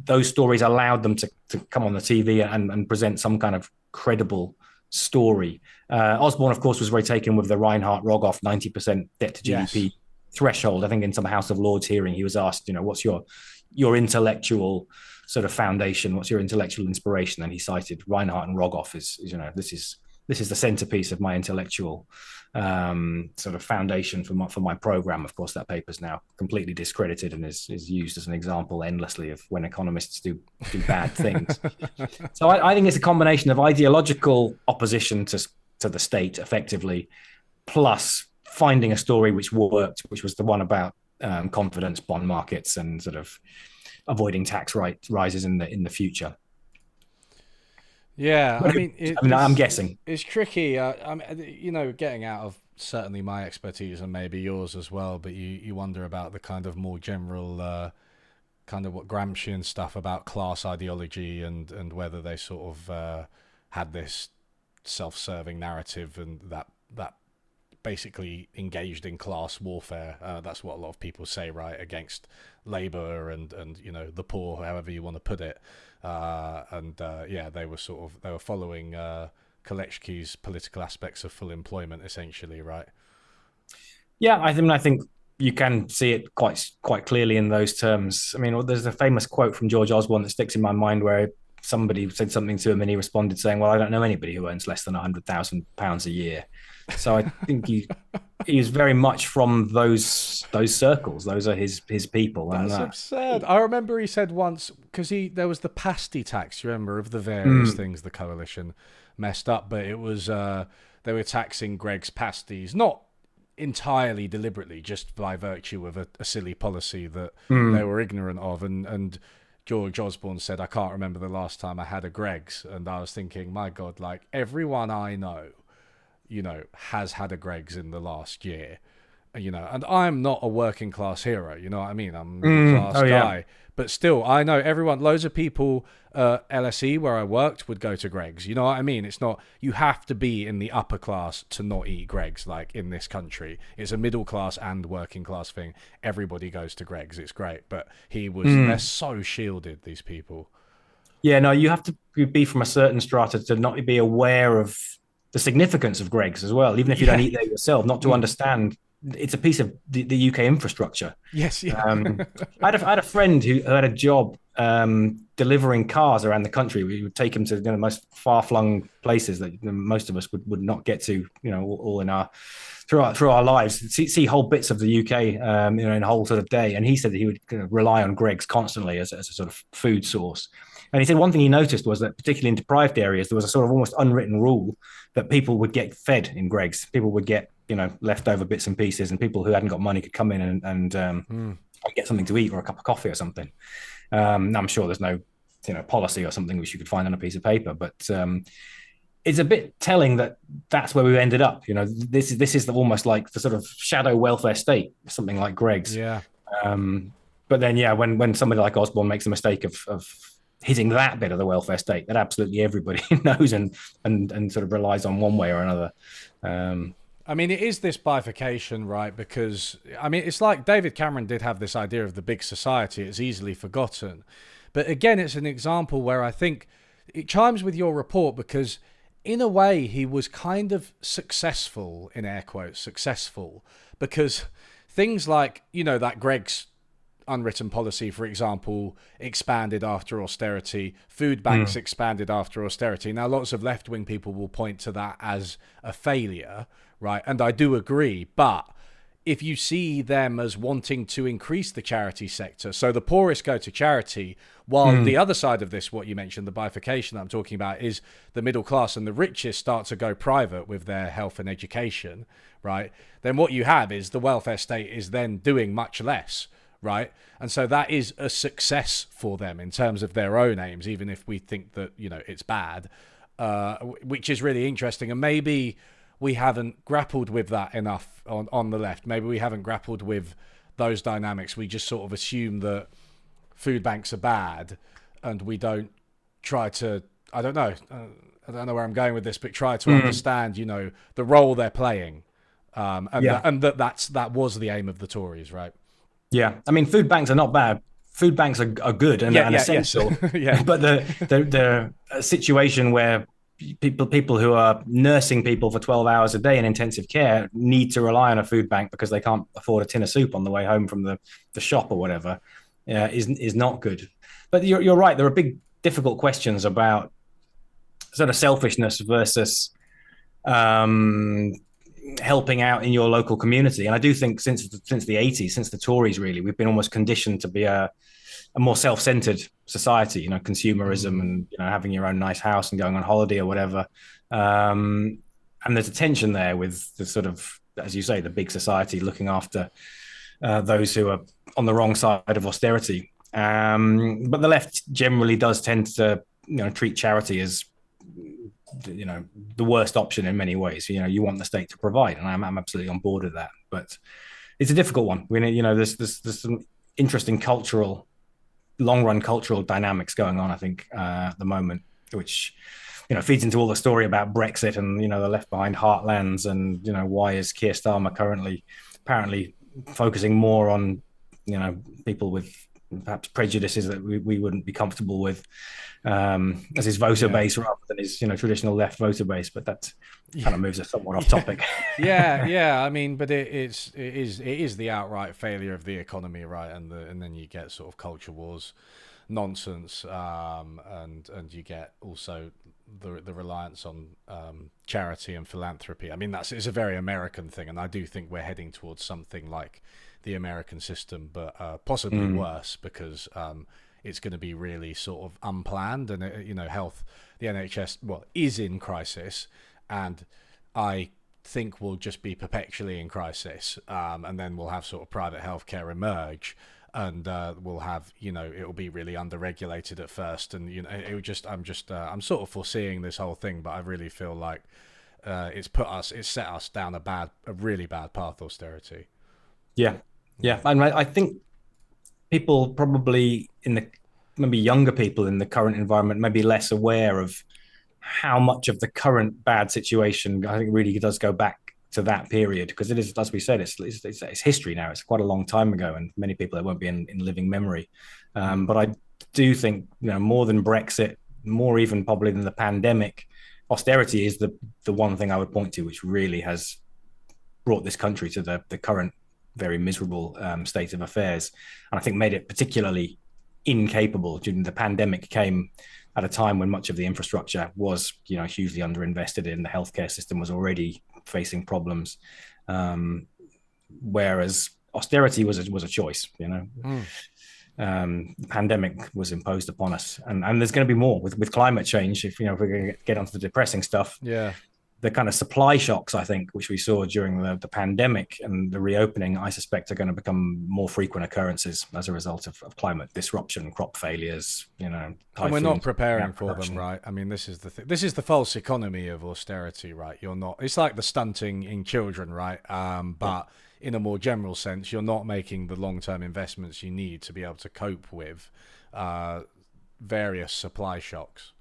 those stories allowed them to come on the TV and present some kind of credible story. Osborne, of course, was very taken with the Reinhardt-Rogoff 90% debt to GDP threshold. I think in some House of Lords hearing, he was asked, what's your intellectual sort of foundation? What's your intellectual inspiration? And he cited Reinhardt and Rogoff as, this is the centerpiece of my intellectual sort of foundation for my program. Of course, that paper's now completely discredited and is used as an example endlessly of when economists do bad things. So I think it's a combination of ideological opposition to the state, effectively, plus finding a story which worked, which was the one about confidence, bond markets, and sort of avoiding tax rises in the future. Yeah, I'm guessing it's tricky. Getting out of certainly my expertise and maybe yours as well, but you wonder about the kind of more general, kind of what Gramscian stuff about class ideology and whether they sort of had this self-serving narrative and that basically engaged in class warfare. That's what a lot of people say, right, against Labour and the poor, however you want to put it. They were following Kolechki's political aspects of full employment, essentially, right? Yeah, I think you can see it quite clearly in those terms. I mean, there's a famous quote from George Osborne that sticks in my mind where somebody said something to him and he responded saying, "Well, I don't know anybody who earns less than £100,000 a year." So I think he is very much from those circles. Those are his people. That's absurd. I remember he said once, because there was the Pasty Tax, you remember, of the various things the coalition messed up, but it was they were taxing Greg's pasties, not entirely deliberately, just by virtue of a silly policy that they were ignorant of. And George Osborne said, "I can't remember the last time I had a Greg's." And I was thinking, my God, like everyone I know, has had a Greg's in the last year, and I'm not a working class hero, you know what I mean? I'm a middle class guy, but still, I know loads of people, LSE where I worked would go to Greg's, you know what I mean? It's not, you have to be in the upper class to not eat Greg's, like in this country. It's a middle class and working class thing. Everybody goes to Greg's. It's great, but they're so shielded, these people. Yeah, no, you have to be from a certain strata to not be aware of the significance of Greg's as well, even if you don't eat there yourself, not to understand it's a piece of the UK infrastructure. Yes, yeah. I had a friend who had a job delivering cars around the country. We would take him to the most far-flung places that most of us would not get to, all in through our lives, see whole bits of the UK, in a whole sort of day. And he said that he would rely on Greg's constantly as a sort of food source. And he said one thing he noticed was that, particularly in deprived areas, there was a sort of almost unwritten rule that people would get fed in Greg's. People would get, leftover bits and pieces, and people who hadn't got money could come in and get something to eat or a cup of coffee or something. I'm sure there's no, policy or something which you could find on a piece of paper, but it's a bit telling that that's where we've ended up. This is almost like the sort of shadow welfare state, something like Greg's. Yeah. But then, yeah, when somebody like Osborne makes the mistake of hitting that bit of the welfare state that absolutely everybody knows and sort of relies on one way or another. I mean, it is this bifurcation, right? Because, I mean, it's like David Cameron did have this idea of the big society. It's easily forgotten. But again, it's an example where I think it chimes with your report because, in a way, he was kind of successful, in air quotes, successful. Because things like, that Greg's unwritten policy, for example, expanded after austerity. Food banks expanded after austerity. Now, lots of left-wing people will point to that as a failure, right? And I do agree. But if you see them as wanting to increase the charity sector, so the poorest go to charity, while the other side of this, what you mentioned, the bifurcation that I'm talking about, is the middle class and the richest start to go private with their health and education, right? Then what you have is the welfare state is then doing much less, right? And so that is a success for them in terms of their own aims, even if we think that, it's bad, which is really interesting. And maybe we haven't grappled with that enough on the left. Maybe we haven't grappled with those dynamics. We just sort of assume that food banks are bad and we don't try to, I don't know where I'm going with this, but try to understand, the role they're playing. That was the aim of the Tories, right? Yeah, I mean, food banks are not bad. Food banks are good and essential. Yes. Yeah. But the situation where people who are nursing people for 12 hours a day in intensive care need to rely on a food bank because they can't afford a tin of soup on the way home from the shop or whatever is not good. But you're right. There are big, difficult questions about sort of selfishness versus helping out in your local community. And I do think since the 80s, since the Tories, really, we've been almost conditioned to be a more self-centered society, consumerism and, having your own nice house and going on holiday or whatever. And there's a tension there with the sort of, as you say, the big society looking after those who are on the wrong side of austerity. But the left generally does tend to, treat charity as the worst option in many ways. You want the state to provide, and I'm absolutely on board with that. But it's a difficult one. There's some interesting long run cultural dynamics going on, I think, at the moment, which feeds into all the story about Brexit and the left behind heartlands, and why is Keir Starmer currently apparently focusing more on people with perhaps prejudices that we wouldn't be comfortable with as his voter base rather than his traditional left voter base. But that kind of moves us somewhat off topic. Yeah. I mean, but it is the outright failure of the economy, right? And then you get sort of culture wars nonsense, and you get also the reliance on charity and philanthropy. I mean, it's a very American thing, and I do think we're heading towards something like the American system, but possibly worse, because it's going to be really sort of unplanned, and health, the NHS, is in crisis, and I think will just be perpetually in crisis, and then we'll have sort of private healthcare emerge, and we'll have it'll be really underregulated at first, and I'm sort of foreseeing this whole thing, but I really feel like it's set us down a really bad path, austerity. Yeah, and I think people probably maybe younger people in the current environment may be less aware of how much of the current bad situation, I think, really does go back to that period, because it is, as we said, it's history now. It's quite a long time ago, and many people it won't be in living memory. But I do think more than Brexit, more even probably than the pandemic, austerity is the one thing I would point to which really has brought this country to the current very miserable state of affairs, and I think made it particularly incapable. During the pandemic came at a time when much of the infrastructure was hugely underinvested in. The healthcare system was already facing problems, whereas austerity was a choice. The pandemic was imposed upon us, and there's going to be more with climate change. If we're going to get onto the depressing stuff, the kind of supply shocks, I think, which we saw during the pandemic and the reopening, I suspect are going to become more frequent occurrences as a result of climate disruption, crop failures, and we're not preparing for them, right? I mean, this is the this is the false economy of austerity, right? You're not. It's like the stunting in children, right? But in a more general sense, you're not making the long-term investments you need to be able to cope with various supply shocks.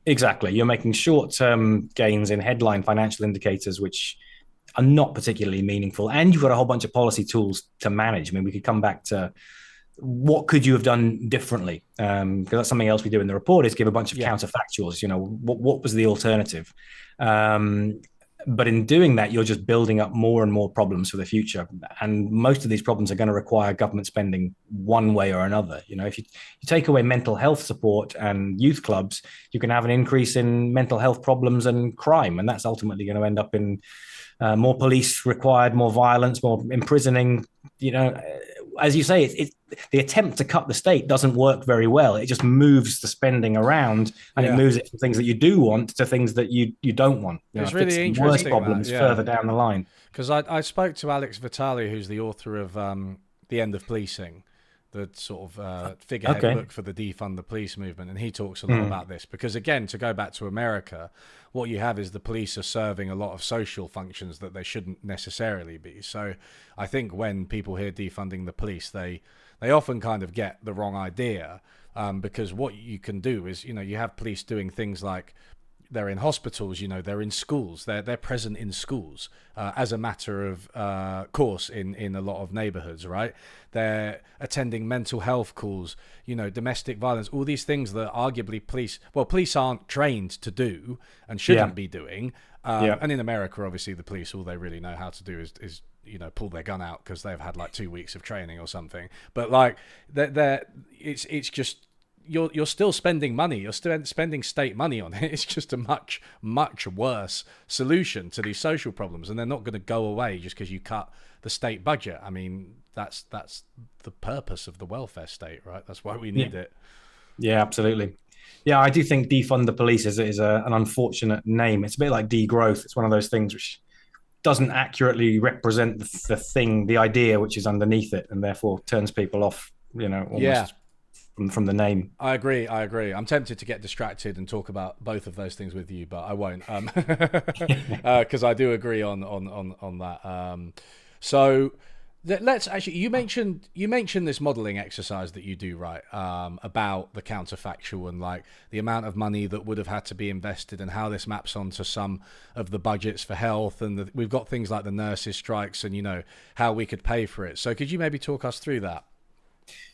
Exactly. You're making short-term gains in headline financial indicators, which are not particularly meaningful. And you've got a whole bunch of policy tools to manage. I mean, we could come back to what could you have done differently? Because that's something else we do in the report is give a bunch of counterfactuals. What was the alternative? But in doing that, you're just building up more and more problems for the future. And most of these problems are going to require government spending one way or another. If you take away mental health support and youth clubs, you can have an increase in mental health problems and crime. And that's ultimately going to end up in more police required, more violence, more imprisoning. As you say, the attempt to cut the state doesn't work very well. It just moves the spending around, and it moves it from things that you do want to things that you don't want. It's really interesting. Worse problems further down the line. Because I spoke to Alex Vitale, who's the author of The End of Policing, the sort of figurehead book for the Defund the Police movement, and he talks a lot about this. Because again, to go back to America, what you have is the police are serving a lot of social functions that they shouldn't necessarily be. So I think when people hear defunding the police, they often kind of get the wrong idea, because what you can do is, you have police doing things like they're in hospitals, they're in schools, they're present in schools as a matter of course in a lot of neighborhoods, right? They're attending mental health calls, domestic violence, all these things that arguably police aren't trained to do and shouldn't be doing. And in America, obviously, the police, all they really know how to do is pull their gun out because they've had like 2 weeks of training or something. But like, it's just, you're still spending money. You're still spending state money on it. It's just a much, much worse solution to these social problems, and they're not going to go away just because you cut the state budget. I mean, that's the purpose of the welfare state, right? That's why we need it. Yeah, absolutely. Yeah, I do think defund the police is an unfortunate name. It's a bit like degrowth. It's one of those things which doesn't accurately represent the idea which is underneath it, and therefore turns people off, almost from the name. I agree. I'm tempted to get distracted and talk about both of those things with you, but I won't, because I do agree on that. So let's actually, you mentioned this modeling exercise that you do, right, about the counterfactual and like the amount of money that would have had to be invested and how this maps onto some of the budgets for health, and we've got things like the nurses strikes and how we could pay for it. So could you maybe talk us through that?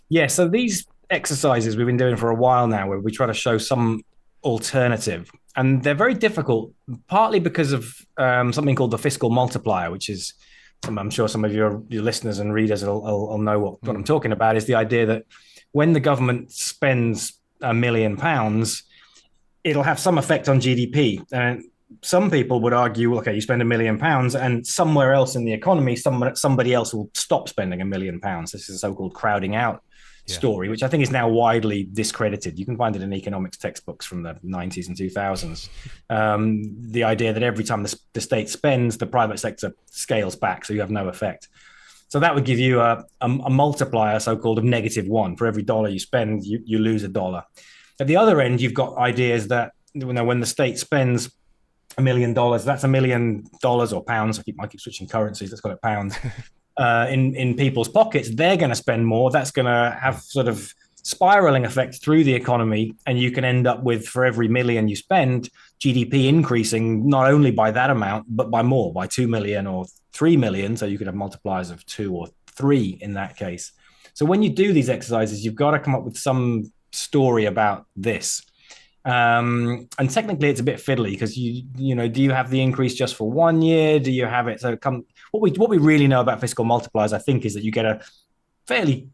Yeah, so these exercises we've been doing for a while now, where we try to show some alternative, and they're very difficult, partly because of something called the fiscal multiplier, which is, I'm sure some of your listeners and readers will know what I'm talking about, is the idea that when the government spends £1 million, it'll have some effect on GDP. And some people would argue, okay, you spend £1 million and somewhere else in the economy, somebody else will stop spending £1 million. This is a so-called crowding out story, which I think is now widely discredited. You can find it in economics textbooks from the 90s and 2000s. The idea that every time the state spends, the private sector scales back, so you have no effect. So that would give you a multiplier, so-called, of -1. For every dollar you spend, you lose $1. At the other end, you've got ideas that when the state spends $1 million, that's $1 million or pounds. I keep switching currencies. Let's call it pounds. In people's pockets, they're going to spend more. That's going to have sort of spiraling effect through the economy, and you can end up with, for every million you spend, GDP increasing not only by that amount but by more, by 2 million or 3 million. So you could have multipliers of 2 or 3 in that case. So when you do these exercises, you've got to come up with some story about this. And technically it's a bit fiddly because do you have the increase just for 1 year? Do you have it what we really know about fiscal multipliers, I think, is that you get a fairly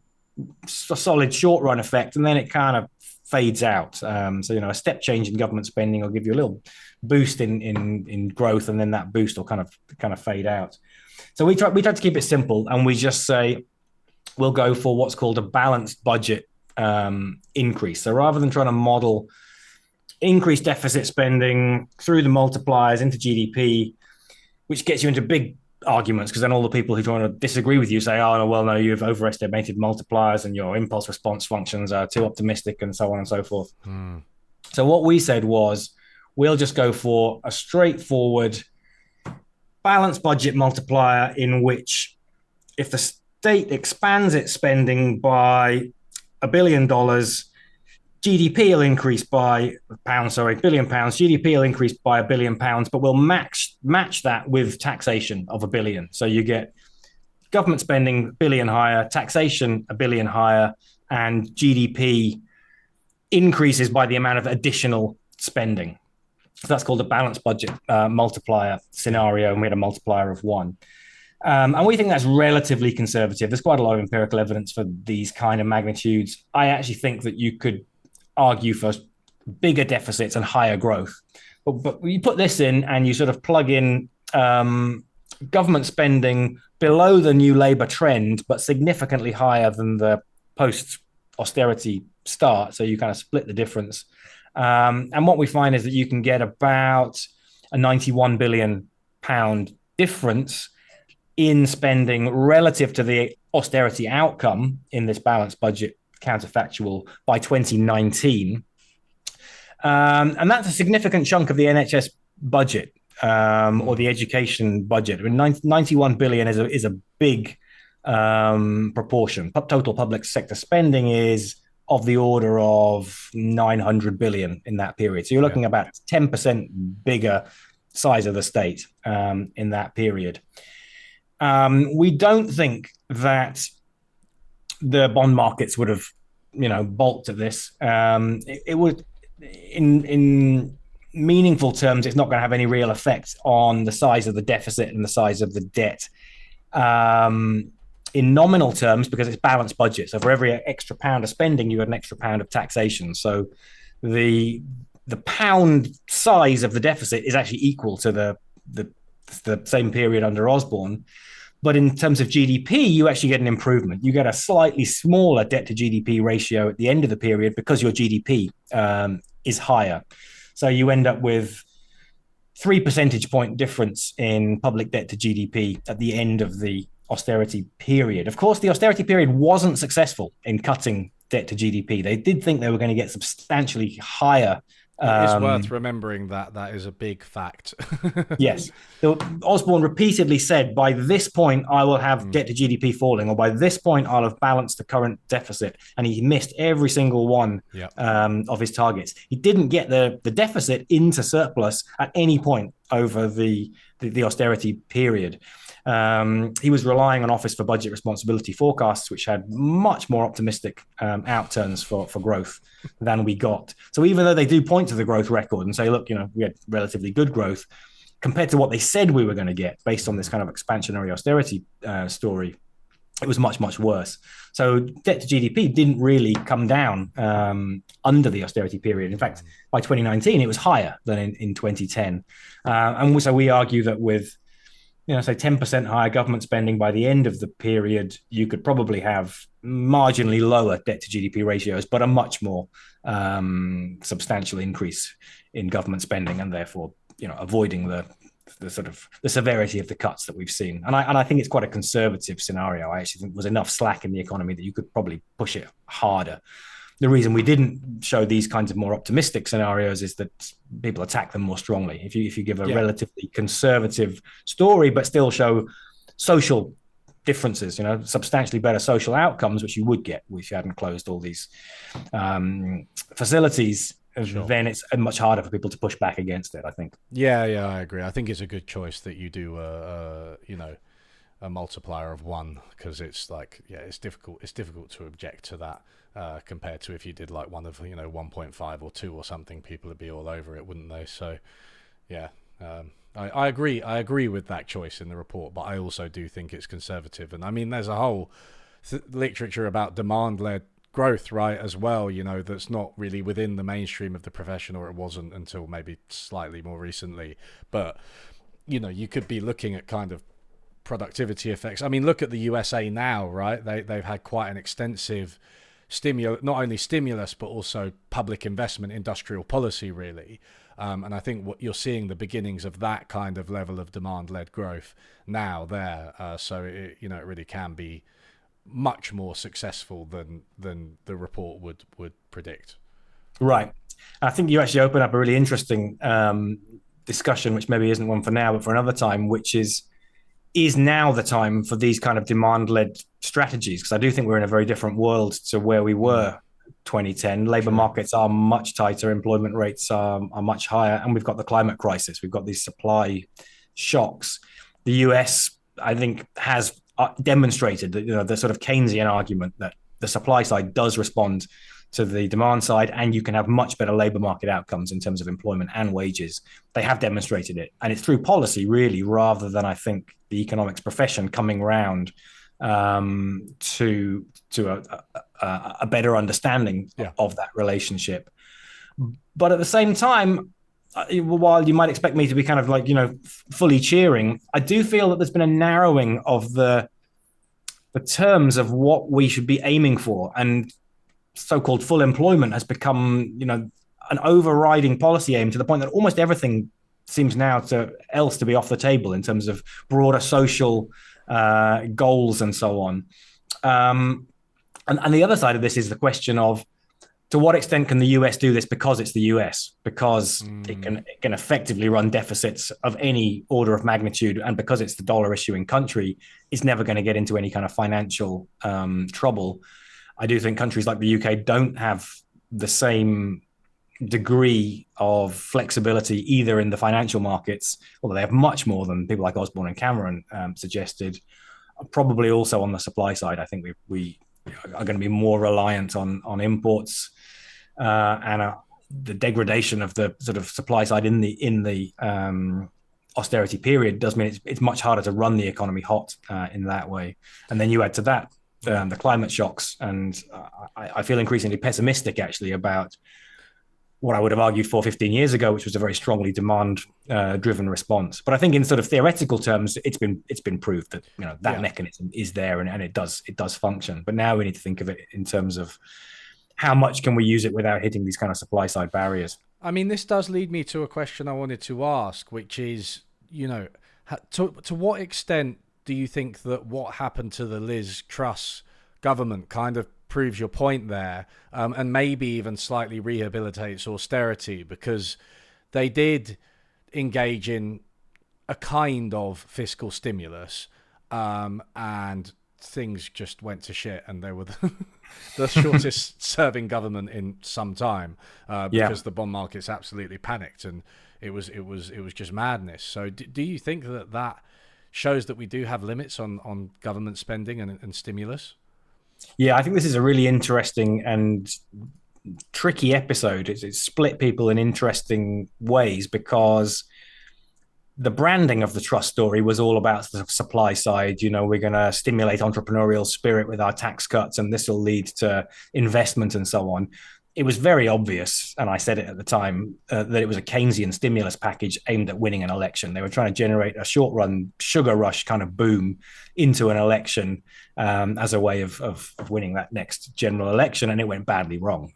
solid short run effect, and then it kind of fades out. So a step change in government spending will give you a little boost in growth, and then that boost will kind of fade out. So we try to keep it simple, and we just say we'll go for what's called a balanced budget increase. So rather than trying to model increase deficit spending through the multipliers into GDP, which gets you into big arguments, because then all the people who try to disagree with you say, oh, no, well, no, you've overestimated multipliers and your impulse response functions are too optimistic and so on and so forth. So what we said was, we'll just go for a straightforward balanced budget multiplier in which if the state expands its spending by $1 billion, GDP will increase by £1 billion. GDP will increase by £1 billion, but we'll match that with taxation of $1 billion. So you get government spending $1 billion higher, taxation $1 billion higher, and GDP increases by the amount of additional spending. So that's called a balanced budget multiplier scenario, and we had a multiplier of 1. And we think that's relatively conservative. There's quite a lot of empirical evidence for these kind of magnitudes. I actually think that you could argue for bigger deficits and higher growth. But you put this in and you sort of plug in government spending below the new Labour trend, but significantly higher than the post-austerity start. So you kind of split the difference. And what we find is that you can get about a £91 billion difference in spending relative to the austerity outcome in this balanced budget counterfactual by 2019. And that's a significant chunk of the NHS budget or the education budget. I mean, 91 billion is a big proportion. Total public sector spending is of the order of 900 billion in that period. So you're looking about 10% bigger size of the state in that period. We don't think that the bond markets would have, balked at this. It would, in meaningful terms, it's not going to have any real effect on the size of the deficit and the size of the debt. In nominal terms, because it's balanced budget. So for every extra pound of spending, you got an extra pound of taxation. So the pound size of the deficit is actually equal to the same period under Osborne. But in terms of GDP, you actually get an improvement. You get a slightly smaller debt to GDP ratio at the end of the period because your GDP is higher. So you end up with 3 percentage point difference in public debt to GDP at the end of the austerity period. Of course, the austerity period wasn't successful in cutting debt to GDP. They did think they were going to get substantially higher. It's worth remembering that is a big fact. Yes. Osborne repeatedly said, by this point, I will have debt to GDP falling, or by this point, I'll have balanced the current deficit. And he missed every single one of his targets. He didn't get the deficit into surplus at any point over the austerity period. He was relying on Office for Budget Responsibility forecasts, which had much more optimistic outturns for growth than we got. So even though they do point to the growth record and say, look, we had relatively good growth compared to what they said we were going to get based on this kind of expansionary austerity story, it was much, much worse. So debt to GDP didn't really come down under the austerity period. In fact, by 2019, it was higher than in 2010. And so we argue that with say 10% higher government spending by the end of the period, you could probably have marginally lower debt to GDP ratios, but a much more substantial increase in government spending, and therefore, avoiding the sort of the severity of the cuts that we've seen. And I think it's quite a conservative scenario. I actually think there was enough slack in the economy that you could probably push it harder. The reason we didn't show these kinds of more optimistic scenarios is that people attack them more strongly. If you give a relatively conservative story, but still show social differences, substantially better social outcomes, which you would get if you hadn't closed all these facilities, then it's much harder for people to push back against it, I think. Yeah, I agree. I think it's a good choice that you do a multiplier of 1, because it's it's difficult to object to that. Compared to if you did like one of 1.5 or 2 or something, people would be all over it, wouldn't they? So I agree with that choice in the report, but I also do think it's conservative. And I mean, there's a whole literature about demand-led growth, right, as well, that's not really within the mainstream of the profession, or it wasn't until maybe slightly more recently. But you could be looking at kind of productivity effects. I mean, look at the USA now, right? They've had quite an extensive not only stimulus but also public investment, industrial policy, really. And I think what you're seeing the beginnings of that kind of level of demand-led growth now there. So it really can be much more successful than the report would predict. Right. I think you actually open up a really interesting discussion, which maybe isn't one for now, but for another time, which is now the time for these kind of demand-led strategies? Because I do think we're in a very different world to where we were 2010. Labor markets are much tighter, employment rates are much higher, and we've got the climate crisis. We've got these supply shocks. The US, I think, has demonstrated that, the sort of Keynesian argument that the supply side does respond to the demand side, and you can have much better labor market outcomes in terms of employment and wages. They have demonstrated it, and it's through policy, really, rather than, I think, the economics profession coming around to a better understanding of that relationship. But at the same time, while you might expect me to be kind of like, fully cheering, I do feel that there's been a narrowing of the terms of what we should be aiming for, and so-called full employment has become, an overriding policy aim, to the point that almost everything seems now to be off the table in terms of broader social goals and so on. And the other side of this is the question of, to what extent can the US do this because it's the US, because it can effectively run deficits of any order of magnitude, and because it's the dollar issuing country, it's never going to get into any kind of financial trouble. I do think countries like the UK don't have the same degree of flexibility either in the financial markets, although they have much more than people like Osborne and Cameron suggested. Probably also on the supply side, I think we are going to be more reliant on imports, and the degradation of the sort of supply side in the austerity period does mean it's much harder to run the economy hot in that way. And then you add to that the climate shocks, and I feel increasingly pessimistic actually about what I would have argued 15 years ago, which was a very strongly demand-driven response. But I think in sort of theoretical terms, it's been proved that that mechanism is there, and it does function. But now we need to think of it in terms of how much can we use it without hitting these kind of supply-side barriers. I mean, this does lead me to a question I wanted to ask, which is, to what extent do you think that what happened to the Liz Truss government kind of proves your point there, and maybe even slightly rehabilitates austerity, because they did engage in a kind of fiscal stimulus, and things just went to shit, and they were the shortest serving government in some time, because the bond markets absolutely panicked, and it was just madness. So do you think that shows that we do have limits on government spending and stimulus? Yeah, I think this is a really interesting and tricky episode. It's split people in interesting ways, because the branding of the Truss story was all about the supply side. We're going to stimulate entrepreneurial spirit with our tax cuts, and this will lead to investment and so on. It was very obvious, and I said it at the time, that it was a Keynesian stimulus package aimed at winning an election. They were trying to generate a short-run sugar rush kind of boom into an election as a way of winning that next general election, and it went badly wrong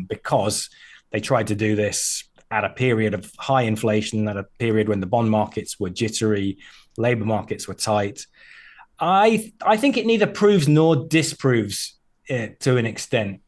because they tried to do this at a period of high inflation, at a period when the bond markets were jittery, labor markets were tight. I think it neither proves nor disproves it to an extent.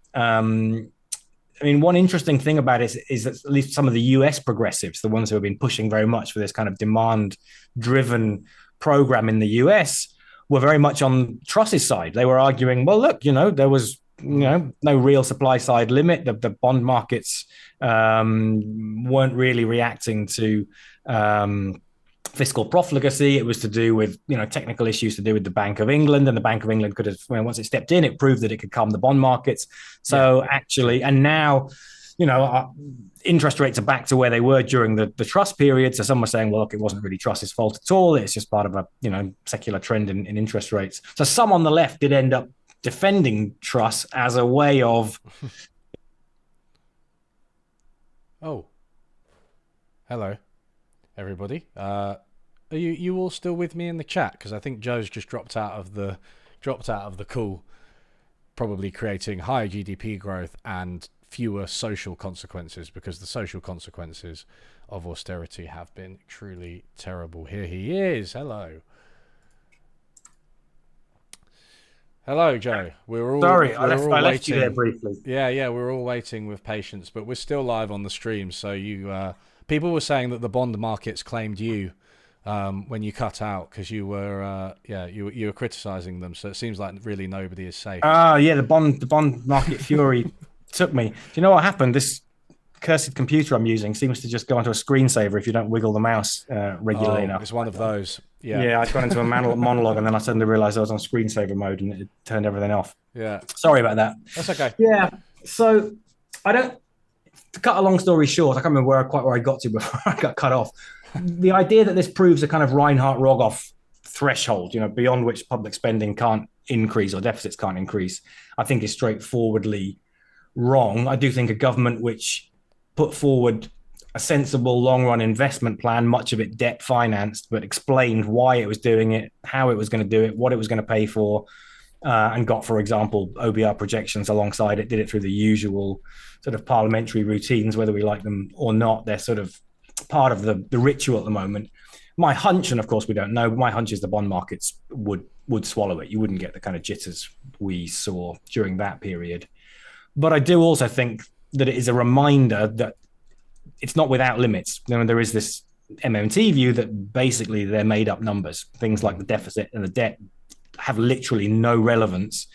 I mean, one interesting thing about it is that at least some of the US progressives, the ones who have been pushing very much for this kind of demand-driven program in the US, were very much on Truss's side. They were arguing, well, look, there was no real supply side limit. The bond markets weren't really reacting to fiscal profligacy. It was to do with technical issues to do with the Bank of England, and the Bank of England could have, once it stepped in, it proved that it could calm the bond markets. So actually, and now interest rates are back to where they were during the Truss period. So some were saying, well, look, it wasn't really Truss's fault at all. It's just part of a secular trend in interest rates. So some on the left did end up defending Truss as a way of Oh, hello, everybody. Are you all still with me in the chat? Because I think Joe's just dropped out of the call. probably creating higher GDP growth and fewer social consequences, because the social consequences of austerity have been truly terrible. Here he is. Hello. Hello, Joe. Sorry, we're all I left you there waiting. briefly. Yeah, we're all waiting with patience, but we're still live on the stream. So people were saying that the bond markets claimed you when you cut out, because you were you were criticizing them. So it seems like really nobody is safe. Yeah, the bond market fury took me. Do you know what happened? This cursed computer I'm using seems to just go onto a screensaver if you don't wiggle the mouse regularly enough. It's one of those. Yeah, I got into a monologue and then I suddenly realized I was on screensaver mode and it turned everything off. Yeah. Sorry about that. That's okay. Yeah. So to cut a long story short, I can't remember where I got to before I got cut off. The idea that this proves a kind of Reinhardt-Rogoff threshold, beyond which public spending can't increase or deficits can't increase, I think is straightforwardly wrong. I do think a government which put forward a sensible long-run investment plan, much of it debt-financed, but explained why it was doing it, how it was going to do it, what it was going to pay for, and got, for example, OBR projections alongside it, did it through the usual sort of parliamentary routines, whether we like them or not. They're sort of part of the ritual at the moment. My hunch, and of course we don't know, but my hunch is the bond markets would swallow it. You wouldn't get the kind of jitters we saw during that period. But I do also think that it is a reminder that it's not without limits. There is this MMT view that basically they're made up numbers. Things like the deficit and the debt have literally no relevance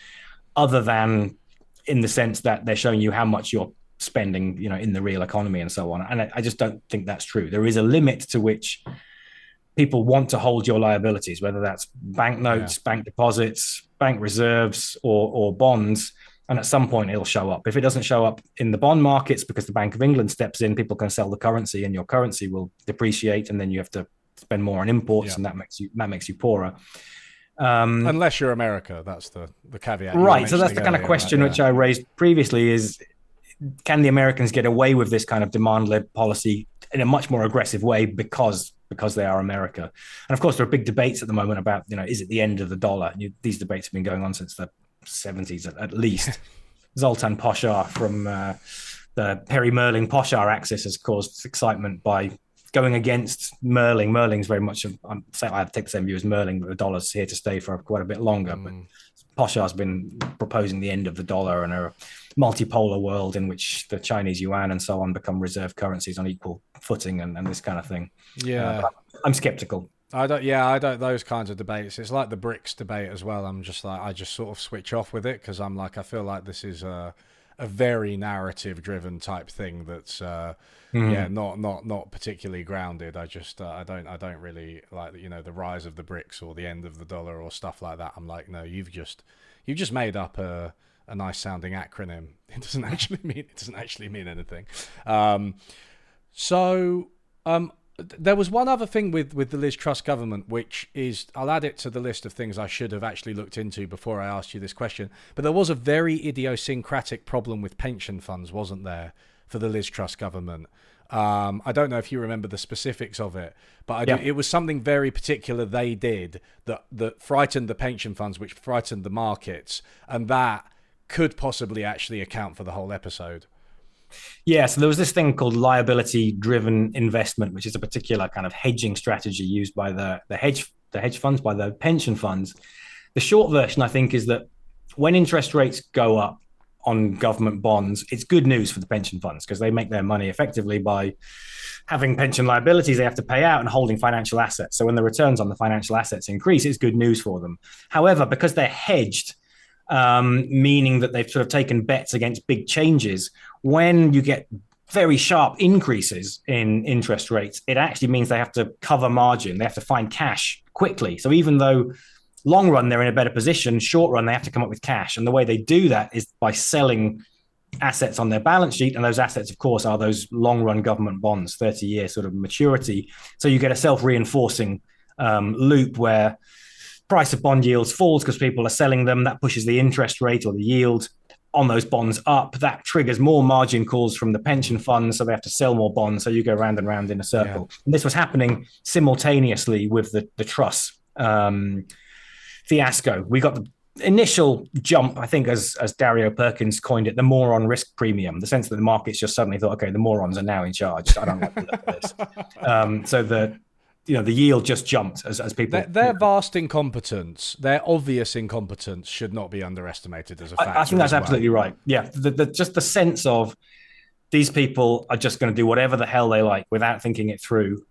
other than in the sense that they're showing you how much you're spending, in the real economy and so on. And I just don't think that's true. There is a limit to which people want to hold your liabilities, whether that's banknotes, bank deposits, bank reserves, or bonds. And at some point, it'll show up. If it doesn't show up in the bond markets because the Bank of England steps in, people can sell the currency and your currency will depreciate. And then you have to spend more on imports and that makes you poorer. Unless you're America, that's the caveat. Right. So that's the kind of question which I raised previously is, can the Americans get away with this kind of demand-led policy in a much more aggressive way because they are America? And of course, there are big debates at the moment about, is it the end of the dollar? These debates have been going on since the 70s at least. Zoltan Poshar from the Perry Merling Poshar axis has caused excitement by going against Merling. Merling's very much, I take the same view as Merling, but the dollar's here to stay for quite a bit longer. But Poshar's been proposing the end of the dollar and a multipolar world in which the Chinese yuan and so on become reserve currencies on equal footing and this kind of thing. Yeah. I'm skeptical. I don't those kinds of debates. It's like the BRICS debate as well. I'm just like, I just sort of switch off with it because I'm like, I feel like this is a very narrative driven type thing that's not particularly grounded. I just I don't really like, the rise of the BRICS or the end of the dollar or stuff like that. I'm like, no, you've just made up a nice sounding acronym. It doesn't actually mean anything. There was one other thing with the Liz Truss government, which is, I'll add it to the list of things I should have actually looked into before I asked you this question, but there was a very idiosyncratic problem with pension funds, wasn't there, for the Liz Truss government? I don't know if you remember the specifics of it, but it was something very particular they did that frightened the pension funds, which frightened the markets, and that could possibly actually account for the whole episode. Yeah, so there was this thing called liability-driven investment, which is a particular kind of hedging strategy used by the hedge funds, by the pension funds. The short version, I think, is that when interest rates go up on government bonds, it's good news for the pension funds because they make their money effectively by having pension liabilities they have to pay out and holding financial assets. So when the returns on the financial assets increase, it's good news for them. However, because they're hedged, meaning that they've sort of taken bets against big changes, when you get very sharp increases in interest rates, it actually means they have to cover margin. They have to find cash quickly. So even though long run, they're in a better position, short run, they have to come up with cash. And the way they do that is by selling assets on their balance sheet. And those assets, of course, are those long run government bonds, 30-year sort of maturity. So you get a self-reinforcing loop where price of bond yields falls because people are selling them. That pushes the interest rate or the yield on those bonds up. That triggers more margin calls from the pension funds, so they have to sell more bonds. So you go round and round in a circle. Yeah. And this was happening simultaneously with the Truss fiasco. We got initial jump, I think, as Dario Perkins coined it, the moron risk premium, the sense that the markets just suddenly thought, okay, the morons are now in charge. I don't like the look of this. So the yield just jumped as people. Their vast incompetence, their obvious incompetence, should not be underestimated as a factor. I think that's absolutely right. Yeah, just the sense of these people are just going to do whatever the hell they like without thinking it through,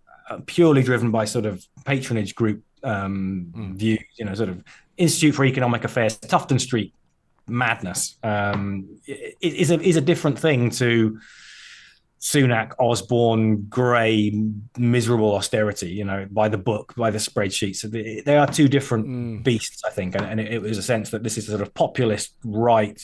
purely driven by sort of patronage group view, sort of Institute for Economic Affairs, Tufton Street madness is a different thing to Sunak, Osborne, Grey, miserable austerity, by the book, by the spreadsheets. They are two different beasts, I think. And it was a sense that this is sort of populist right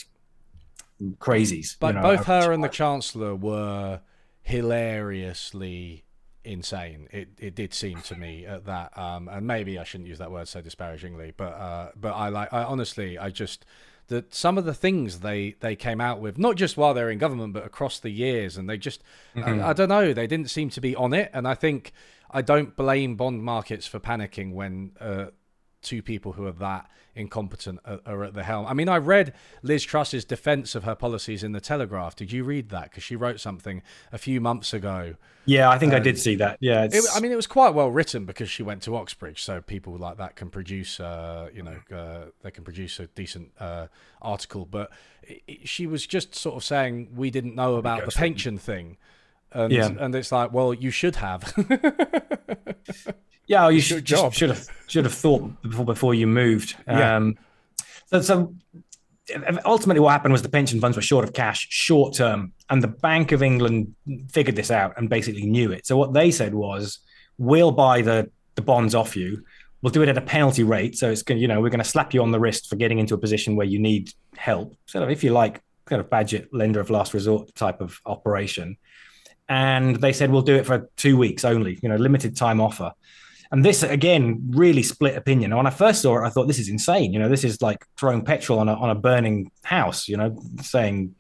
crazies. But both her and the Chancellor were hilariously insane. It did seem to me at that, and maybe I shouldn't use that word so disparagingly, but I honestly, that some of the things they came out with, not just while they're in government, but across the years, and they just, I don't know, they didn't seem to be on it. And I think I don't blame bond markets for panicking when two people who are that incompetent are at the helm. I mean, I read Liz Truss's defense of her policies in the Telegraph. Did you read that? Because she wrote something a few months ago. Yeah, I think I did see that. Yeah, it was quite well written because she went to Oxbridge, so people like that can produce, they can produce a decent article. But she was just sort of saying we didn't know about the pension thing, and it's like, well, you should have. Yeah, you should have thought before you moved. Yeah. So ultimately, what happened was the pension funds were short of cash, short term, and the Bank of England figured this out and basically knew it. So what they said was, we'll buy the bonds off you. We'll do it at a penalty rate. So it's we're going to slap you on the wrist for getting into a position where you need help. Sort of, if you like, kind of budget lender of last resort type of operation. And they said, we'll do it for 2 weeks only. Limited time offer. And this, again, really split opinion. And when I first saw it, I thought, this is insane. This is like throwing petrol on a burning house, saying,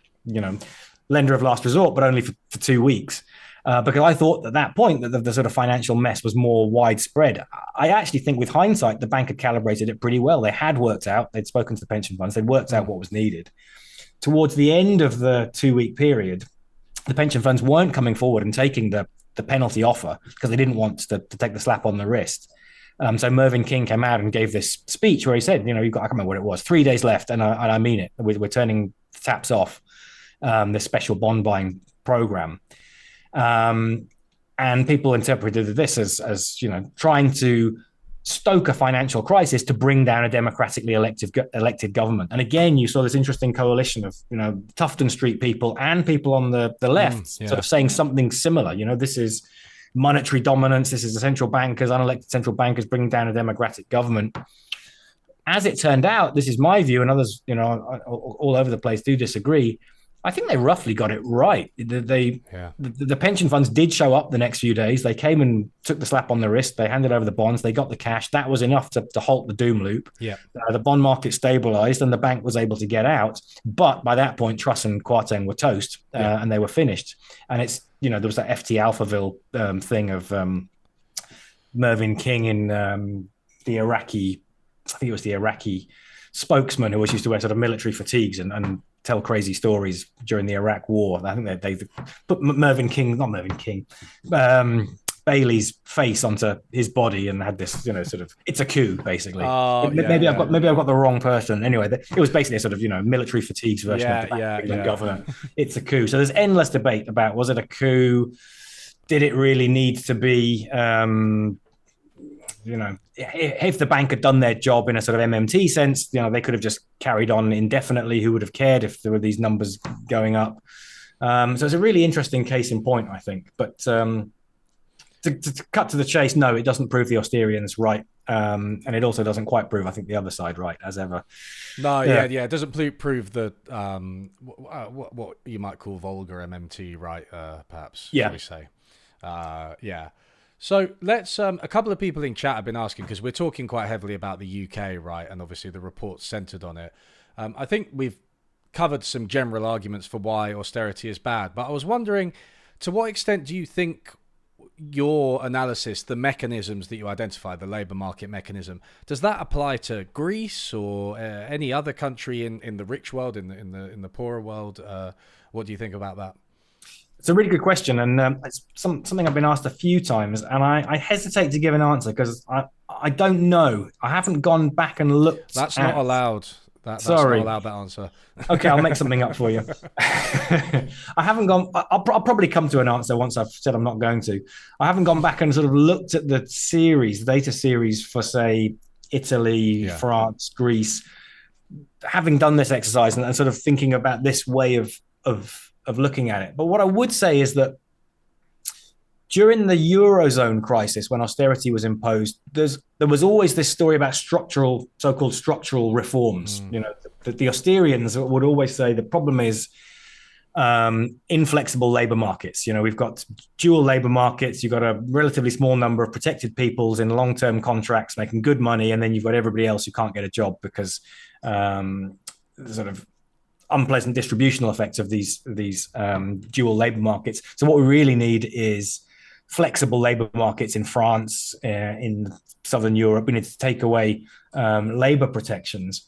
lender of last resort, but only for 2 weeks. Because I thought at that point that the sort of financial mess was more widespread. I actually think with hindsight, the bank had calibrated it pretty well. They had worked out, they'd spoken to the pension funds, they'd worked out what was needed. Towards the end of the 2 week period, the pension funds weren't coming forward and taking the penalty offer because they didn't want to take the slap on the wrist. So Mervyn King came out and gave this speech where he said, you've got, I can't remember what it was, 3 days left. And I mean it. We're turning the taps off this special bond buying program. And people interpreted this as trying to stoke a financial crisis to bring down a democratically elected government. And again, you saw this interesting coalition of, Tufton Street people and people on the left sort of saying something similar. This is monetary dominance. This is the central bankers, unelected central bankers bringing down a democratic government. As it turned out, this is my view, and others, all over the place do disagree. I think they roughly got it right. The pension funds did show up the next few days. They came and took the slap on the wrist. They handed over the bonds. They got the cash. That was enough to halt the doom loop. Yeah. The bond market stabilized and the bank was able to get out. But by that point, Truss and Kwarteng were toast and they were finished. And it's, there was that FT Alphaville thing of Mervyn King in the Iraqi, I think it was the Iraqi spokesman who always used to wear sort of military fatigues and tell crazy stories during the Iraq War. I think they put Bailey's face onto his body and had this, sort of, it's a coup, basically. Maybe I've got the wrong person. Anyway, it was basically a sort of, military fatigues version of the England government. It's a coup. So there's endless debate about, was it a coup? Did it really need to be, if the bank had done their job in a sort of MMT sense, they could have just carried on indefinitely. Who would have cared if there were these numbers going up? So it's a really interesting case in point, I think. But to cut to the chase, no, it doesn't prove the Austerians right. And it also doesn't quite prove, I think, the other side right, as ever. No, it doesn't prove the what you might call vulgar MMT right, perhaps, shall we say. So let's, a couple of people in chat have been asking, because we're talking quite heavily about the UK, right? And obviously the report's centered on it. I think we've covered some general arguments for why austerity is bad, but I was wondering, to what extent do you think your analysis, the mechanisms that you identified, the labour market mechanism, does that apply to Greece or any other country in the rich world, in the poorer world? What do you think about that? It's a really good question, and it's something I've been asked a few times, and I hesitate to give an answer because I don't know. I haven't gone back and looked. That's not allowed. That's not Sorry. allowed, that answer. Okay, I'll make something up for you. I haven't gone. I'll probably come to an answer once I've said I'm not going to. I haven't gone back and sort of looked at the data series for, say, Italy, France, Greece. Having done this exercise and sort of thinking about this way of looking at it. But what I would say is that during the Eurozone crisis, when austerity was imposed, there was always this story about so-called structural reforms. You know, the Austerians would always say the problem is inflexible labor markets. You know, we've got dual labor markets. You've got a relatively small number of protected peoples in long-term contracts making good money, and then you've got everybody else who can't get a job because sort of unpleasant distributional effects of these dual labor markets. So what we really need is flexible labor markets in France, in Southern Europe. We need to take away labor protections.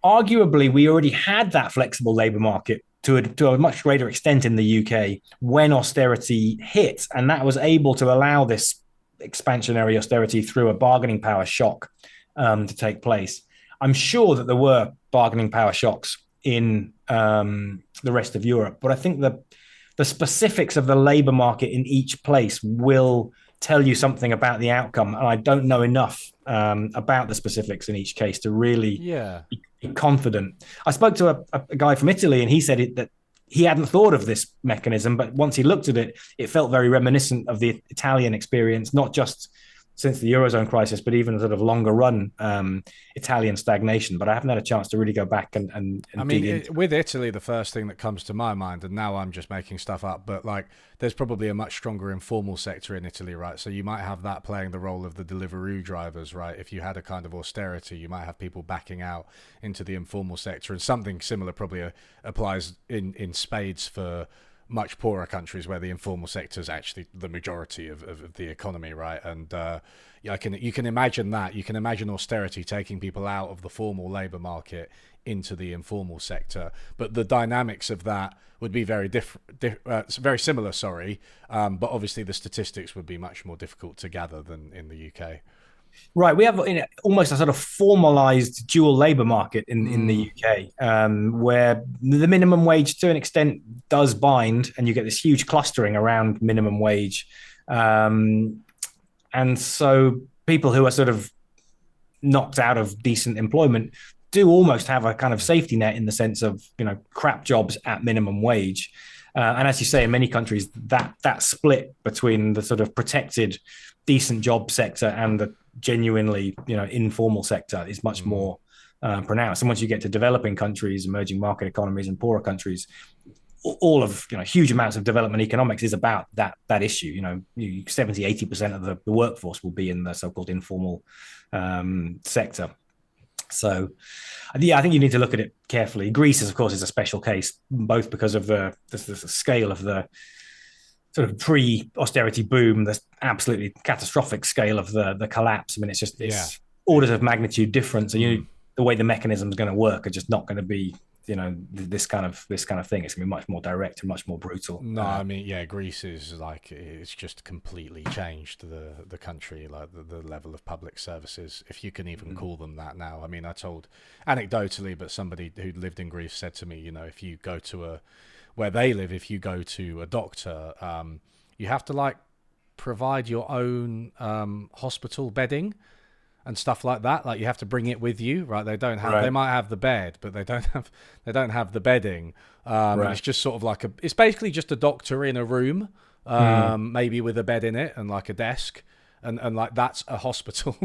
Arguably, we already had that flexible labor market to a much greater extent in the UK when austerity hit, and that was able to allow this expansionary austerity through a bargaining power shock to take place. I'm sure that there were bargaining power shocks in the rest of Europe, but I think the specifics of the labor market in each place will tell you something about the outcome, and I don't know enough about the specifics in each case to really be confident. I spoke to a guy from Italy, and he said that he hadn't thought of this mechanism, but once he looked at it, it felt very reminiscent of the Italian experience, not just since the Eurozone crisis, but even a sort of longer run Italian stagnation. But I haven't had a chance to really go back and I mean, with Italy, the first thing that comes to my mind, and now I'm just making stuff up, but like there's probably a much stronger informal sector in Italy, right? So you might have that playing the role of the Deliveroo drivers, right? If you had a kind of austerity, you might have people backing out into the informal sector, and something similar probably applies in spades for much poorer countries where the informal sector is actually the majority of the economy, right? And you can imagine that. You can imagine austerity taking people out of the formal labour market into the informal sector, but the dynamics of that would be very very similar. But obviously the statistics would be much more difficult to gather than in the UK. Right, we have almost a sort of formalized dual labor market in the UK, where the minimum wage, to an extent, does bind, and you get this huge clustering around minimum wage, and so people who are sort of knocked out of decent employment do almost have a kind of safety net in the sense of, you know, crap jobs at minimum wage. And as you say, in many countries, that split between the sort of protected, decent job sector and the genuinely, you know, informal sector is much more pronounced. And once you get to developing countries, emerging market economies, and poorer countries, all of, you know, huge amounts of development economics is about that issue. You know, 70-80% of the workforce will be in the so-called informal sector. So, yeah, I think you need to look at it carefully. Greece, of course, is a special case, both because of the scale of the sort of pre-austerity boom, the absolutely catastrophic scale of the collapse. I mean, it's orders of magnitude different. So the way the mechanism is going to work are just not going to be, you know, this kind of thing. It's going to be much more direct and much more brutal. No, I mean, yeah, Greece is like, it's just completely changed the country, like the level of public services, if you can even call them that now. I mean, I told anecdotally, but somebody who lived in Greece said to me, you know, if you go to where they live, if you go to a doctor, you have to like provide your own hospital bedding and stuff like that. Like you have to bring it with you, right? They don't have. Right. They might have the bed, but they don't have the bedding. And it's just sort of like it's basically just a doctor in a room, maybe with a bed in it and like a desk. And like that's a hospital,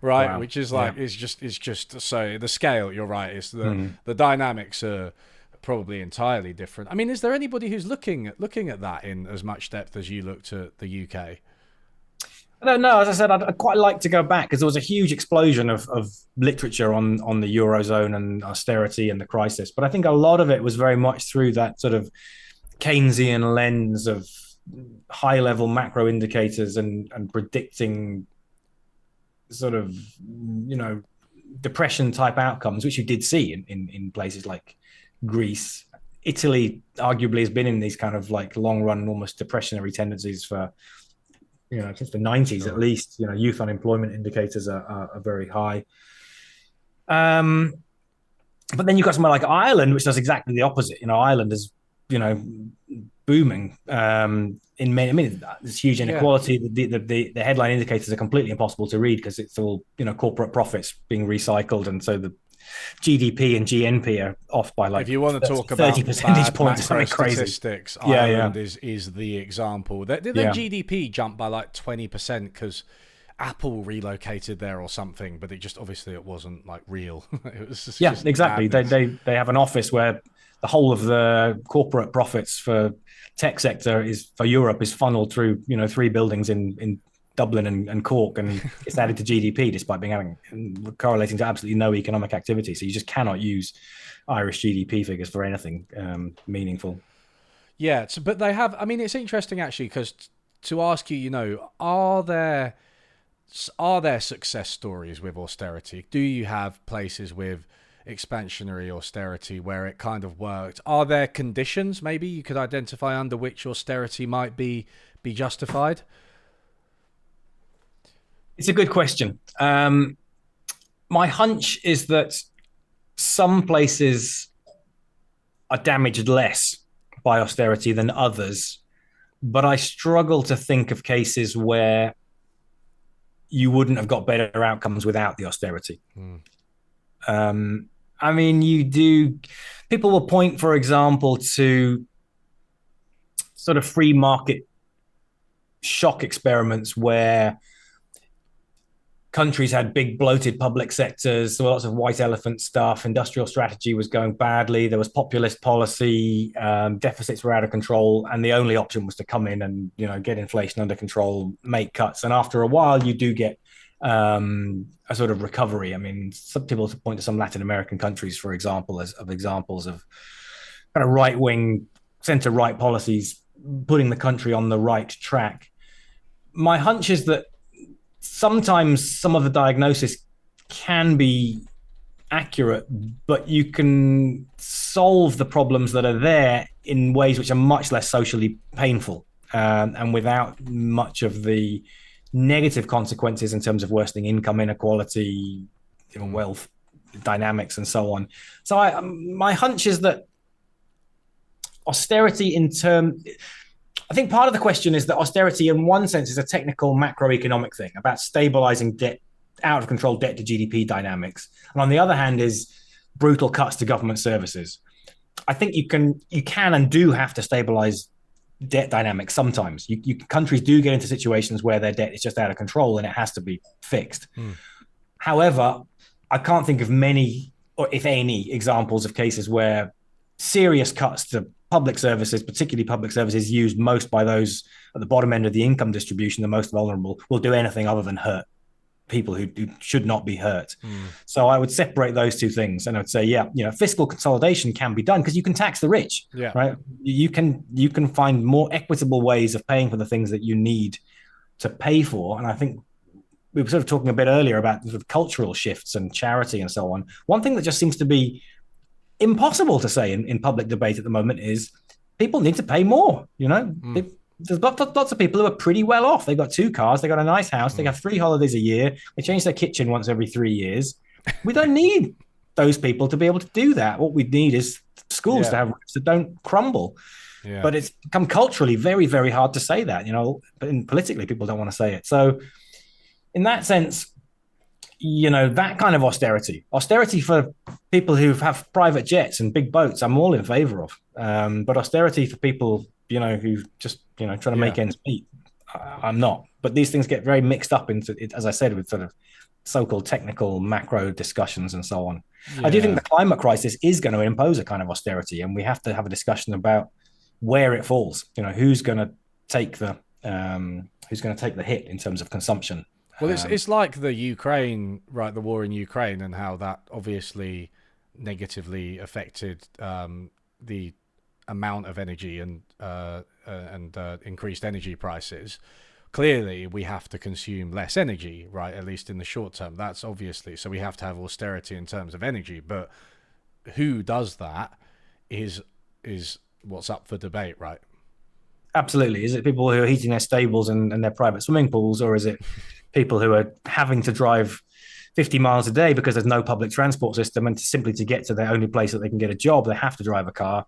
right? Wow. Which is like it's just so the scale. You're right. It's the dynamics are probably entirely different. I mean, is there anybody who's looking at that in as much depth as you looked at the UK? I don't know. As I said, I'd quite like to go back because there was a huge explosion of literature on the Eurozone and austerity and the crisis. But I think a lot of it was very much through that sort of Keynesian lens of high level macro indicators and predicting sort of, depression type outcomes, which you did see in places like Greece. Italy arguably has been in these kind of like long run, almost depressionary tendencies for, since the 90s at least. Youth unemployment indicators are very high. But then you've got somewhere like Ireland, which does exactly the opposite. Ireland is, booming in many. I mean, there's huge inequality. Yeah. The headline indicators are completely impossible to read because it's all, corporate profits being recycled, and so the GDP and GNP are off by like, if you want to talk 30 about percentage points or macro something crazy. Statistics, Ireland is the example. Their GDP jumped by like 20% because Apple relocated there or something, but it wasn't like real. It was just exactly. Madness. They have an office where the whole of the corporate profits for tech sector for Europe is funneled through 3 buildings in Dublin and Cork, and it's added to GDP despite correlating to absolutely no economic activity. So you just cannot use Irish GDP figures for anything meaningful. Yeah, but they have. I mean, it's interesting actually, because to ask you, are there success stories with austerity? Do you have places with expansionary austerity where it kind of worked? Are there conditions maybe you could identify under which austerity might be justified? It's a good question. My hunch is that some places are damaged less by austerity than others, but I struggle to think of cases where you wouldn't have got better outcomes without the austerity. I mean, people will point, for example, to sort of free market shock experiments where countries had big bloated public sectors, so lots of white elephant stuff, industrial strategy was going badly, there was populist policy, deficits were out of control, and the only option was to come in and get inflation under control, make cuts, and after a while you do get a sort of recovery. I mean, some people point to some Latin American countries, for example, as examples of kind of right-wing, center-right policies putting the country on the right track. My hunch is that sometimes some of the diagnosis can be accurate, but you can solve the problems that are there in ways which are much less socially painful, and without much of the negative consequences in terms of worsening income inequality, wealth dynamics, and so on. So my hunch is that austerity I think part of the question is that austerity in one sense is a technical macroeconomic thing about stabilizing debt, out of control debt to GDP dynamics. And on the other hand is brutal cuts to government services. I think you can and do have to stabilize debt dynamics sometimes. Countries do get into situations where their debt is just out of control and it has to be fixed. However, I can't think of many, or if any, examples of cases where serious cuts to public services, particularly public services used most by those at the bottom end of the income distribution, the most vulnerable, will do anything other than hurt people who should not be hurt. So I would separate those two things, and I would say, fiscal consolidation can be done because you can tax the rich, right? You can find more equitable ways of paying for the things that you need to pay for. And I think we were sort of talking a bit earlier about sort of cultural shifts and charity and so on. One thing that just seems to be impossible to say in public debate at the moment is people need to pay more. There's lots of people who are pretty well off. They've got 2 cars, they've got a nice house, they have 3 holidays a year, they change their kitchen once every 3 years. We don't need those people to be able to do that. What we need is schools to have roofs that don't crumble. But it's become culturally very, very hard to say that, but politically people don't want to say it. So in that sense, that kind of austerity for people who have private jets and big boats, I'm all in favor of. But austerity for people, who just, trying to make ends meet, I'm not. But these things get very mixed up into it, as I said, with sort of so-called technical macro discussions and so on. I do think the climate crisis is going to impose a kind of austerity, and we have to have a discussion about where it falls. Who's going to take the hit in terms of consumption. Well, it's like the Ukraine, right? The war in Ukraine and how that obviously negatively affected the amount of energy and increased energy prices, clearly we have to consume less energy, right? At least in the short term. That's obviously, so we have to have austerity in terms of energy. But who does that is what's up for debate, right? Absolutely. Is it people who are heating their stables and their private swimming pools, or is it people who are having to drive 50 miles a day because there's no public transport system, and simply to get to their only place that they can get a job, they have to drive a car,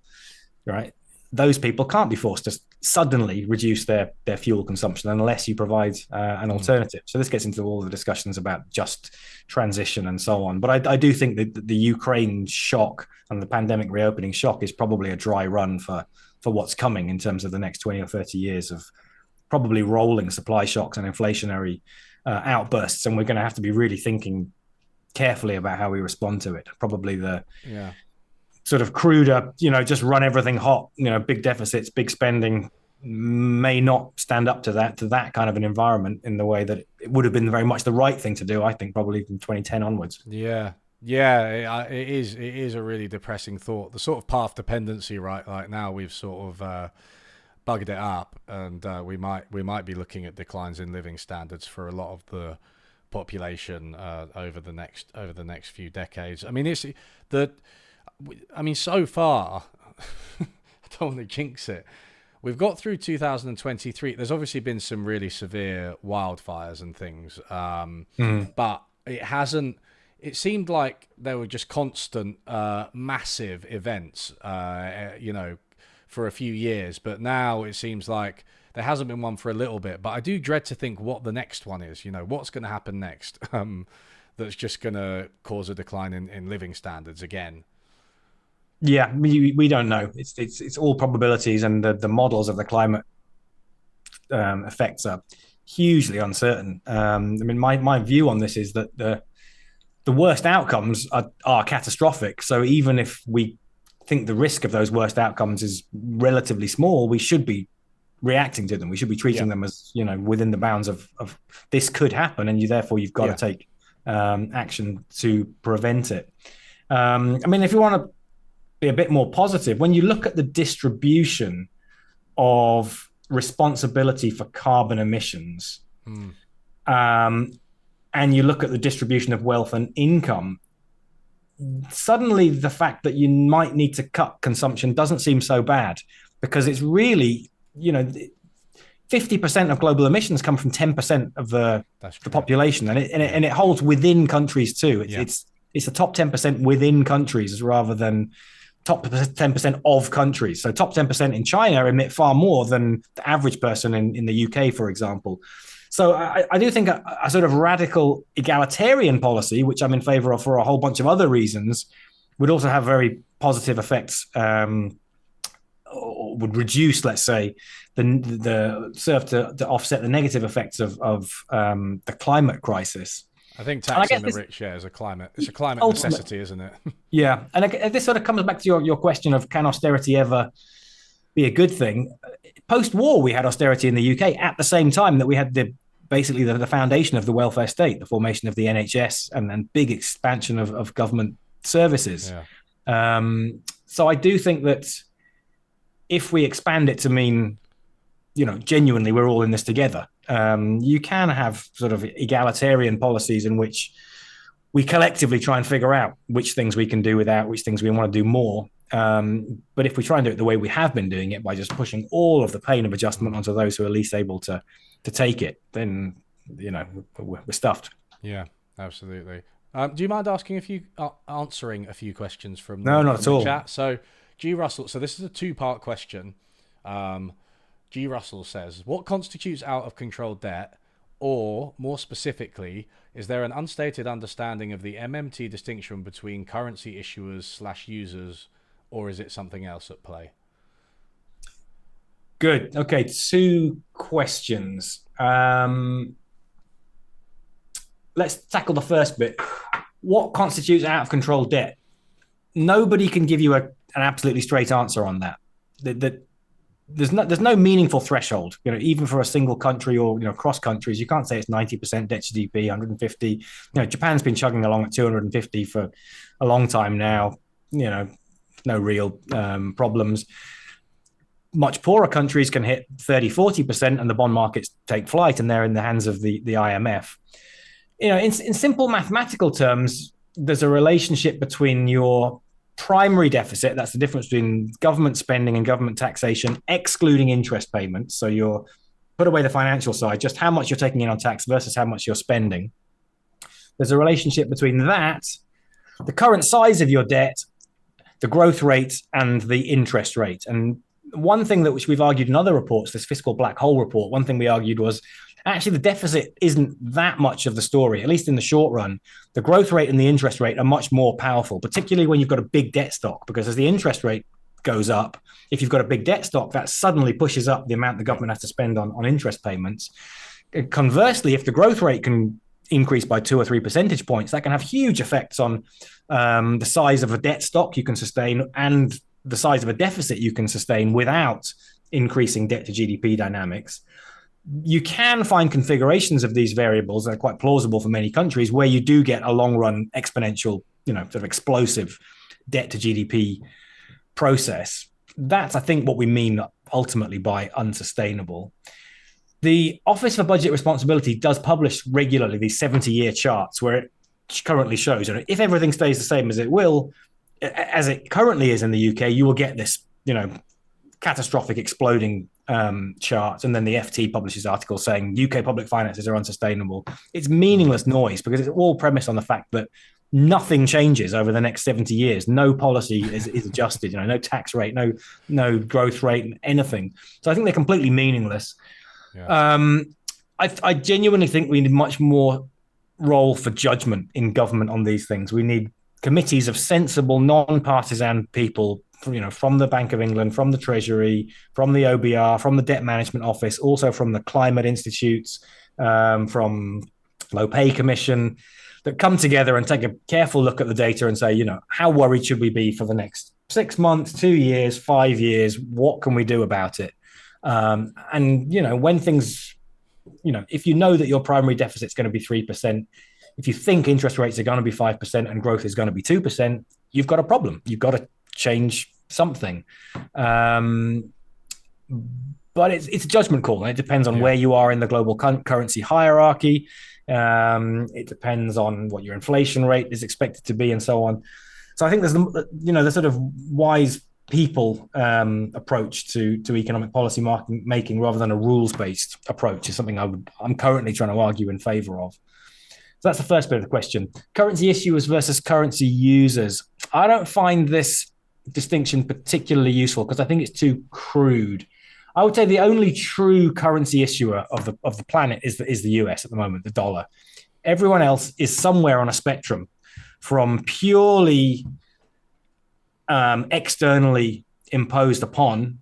right? Those people can't be forced to suddenly reduce their fuel consumption unless you provide an alternative. So this gets into all the discussions about just transition and so on. But I do think that the Ukraine shock and the pandemic reopening shock is probably a dry run for what's coming in terms of the next 20 or 30 years of probably rolling supply shocks and inflationary outbursts. And we're going to have to be really thinking carefully about how we respond to it. Probably the sort of cruder, just run everything hot, big deficits, big spending may not stand up to that kind of an environment in the way that it would have been very much the right thing to do, I think, probably from 2010 onwards. Yeah, it is a really depressing thought. The sort of path dependency, right? Like now we've sort of bugged it up, and we might be looking at declines in living standards for a lot of the population over the next few decades. I mean, so far, I don't want to jinx it. We've got through 2023. There's obviously been some really severe wildfires and things, but it hasn't. It seemed like there were just constant, massive events, for a few years. But now it seems like there hasn't been one for a little bit. But I do dread to think what the next one is. What's going to happen next that's just going to cause a decline in living standards again. Yeah, we don't know. It's all probabilities, and the models of the climate effects are hugely uncertain. My view on this is that the worst outcomes are catastrophic. So even if we think the risk of those worst outcomes is relatively small, we should be reacting to them. We should be treating them as, within the bounds of this could happen, and you've got to take action to prevent it. If you want to be a bit more positive, when you look at the distribution of responsibility for carbon emissions, and you look at the distribution of wealth and income, suddenly the fact that you might need to cut consumption doesn't seem so bad, because it's really, 50% of global emissions come from 10% of the population, and it holds within countries too. It's the top 10% within countries rather than top 10% of countries. So top 10% in China emit far more than the average person in the UK, for example. So I do think a sort of radical egalitarian policy, which I'm in favor of for a whole bunch of other reasons, would also have very positive effects, or would reduce, let's say, serve to offset the negative effects of the climate crisis. I think taxing the rich, is a climate necessity, isn't it? Yeah, and this sort of comes back to your question of, can austerity ever be a good thing? Post-war, we had austerity in the UK at the same time that we had basically the foundation of the welfare state, the formation of the NHS, and big expansion of government services. So I do think that if we expand it to mean, genuinely we're all in this together, you can have sort of egalitarian policies in which we collectively try and figure out which things we can do without, which things we want to do more. But if we try and do it the way we have been doing it, by just pushing all of the pain of adjustment onto those who are least able to take it, then we're stuffed. Yeah, absolutely. Do you mind answering a few questions from not at all. Chat? So G Russell, so this is a two-part question. G Russell says, what constitutes out of control debt? Or more specifically, is there an unstated understanding of the MMT distinction between currency issuers / users, or is it something else at play? Good. Okay, two questions. Let's tackle the first bit. What constitutes out of control debt? Nobody can give you an absolutely straight answer on that. There's no meaningful threshold, even for a single country or cross countries. You can't say it's 90% debt to GDP, 150. Japan's been chugging along at 250 for a long time now. No real problems. much poorer countries can hit 30, 40%, and the bond markets take flight, and they're in the hands of the IMF. In simple mathematical terms, there's a relationship between your primary deficit, that's the difference between government spending and government taxation, excluding interest payments. So you're put away the financial side, just how much you're taking in on tax versus how much you're spending. There's a relationship between that, the current size of your debt, the growth rate, and the interest rate. And one thing which we've argued in other reports, this fiscal black hole report, one thing we argued was actually the deficit isn't that much of the story, at least in the short run. The growth rate and the interest rate are much more powerful, particularly when you've got a big debt stock, because as the interest rate goes up, if you've got a big debt stock, that suddenly pushes up the amount the government has to spend on interest payments. Conversely, if the growth rate can increase by 2 or 3 percentage points, that can have huge effects on the size of a debt stock you can sustain and the size of a deficit you can sustain without increasing debt to GDP dynamics. You can find configurations of these variables that are quite plausible for many countries where you do get a long run exponential, sort of explosive debt to GDP process. That's, I think, what we mean ultimately by unsustainable. The Office for Budget Responsibility does publish regularly these 70-year charts where it currently shows, if everything stays the same as it currently is in the UK, you will get this, catastrophic exploding chart. And then the FT publishes articles saying UK public finances are unsustainable. It's meaningless noise because it's all premised on the fact that nothing changes over the next 70 years. No policy is adjusted, no tax rate, no growth rate, anything. So I think they're completely meaningless. Yeah. I genuinely think we need much more role for judgment in government on these things. We need committees of sensible, non-partisan people, from the Bank of England, from the Treasury, from the OBR, from the Debt Management Office, also from the Climate Institutes, from Low Pay Commission, that come together and take a careful look at the data and say, how worried should we be for the next 6 months, 2 years, 5 years? What can we do about it? And when things, if you know that your primary deficit is going to be 3%, if you think interest rates are going to be 5% and growth is going to be 2%, you've got a problem. You've got to change something. But it's a judgment call. And it depends on where you are in the global currency hierarchy. It depends on what your inflation rate is expected to be and so on. So I think there's, the sort of wise people approach to economic policy making rather than a rules-based approach is something I'm currently trying to argue in favor of. So that's the first bit of the question. Currency issuers versus currency users. I don't find this distinction particularly useful because I think it's too crude. I would say the only true currency issuer of the planet is the US at the moment, the dollar. Everyone else is somewhere on a spectrum from purely externally imposed upon,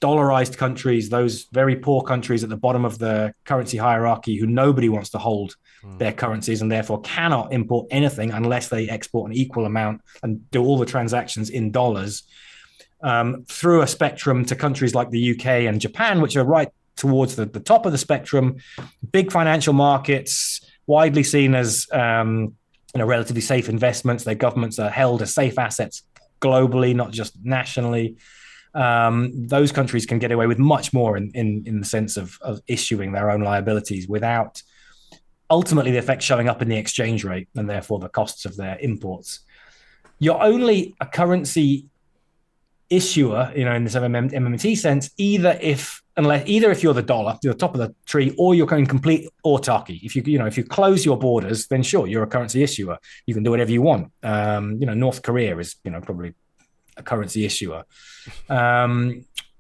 dollarized countries, those very poor countries at the bottom of the currency hierarchy who nobody wants to hold their currencies and therefore cannot import anything unless they export an equal amount and do all the transactions in dollars, through a spectrum to countries like the UK and Japan, which are right towards the top of the spectrum, big financial markets, widely seen as relatively safe investments. Their governments are held as safe assets globally, not just nationally. Those countries can get away with much more in the sense of issuing their own liabilities without ultimately the effect showing up in the exchange rate and therefore the costs of their imports. You're only a currency issuer, in this MMT sense, either if you're the dollar, you're the top of the tree, or you're going complete autarky. If you close your borders, then sure, you're a currency issuer. You can do whatever you want. North Korea is, probably a currency issuer.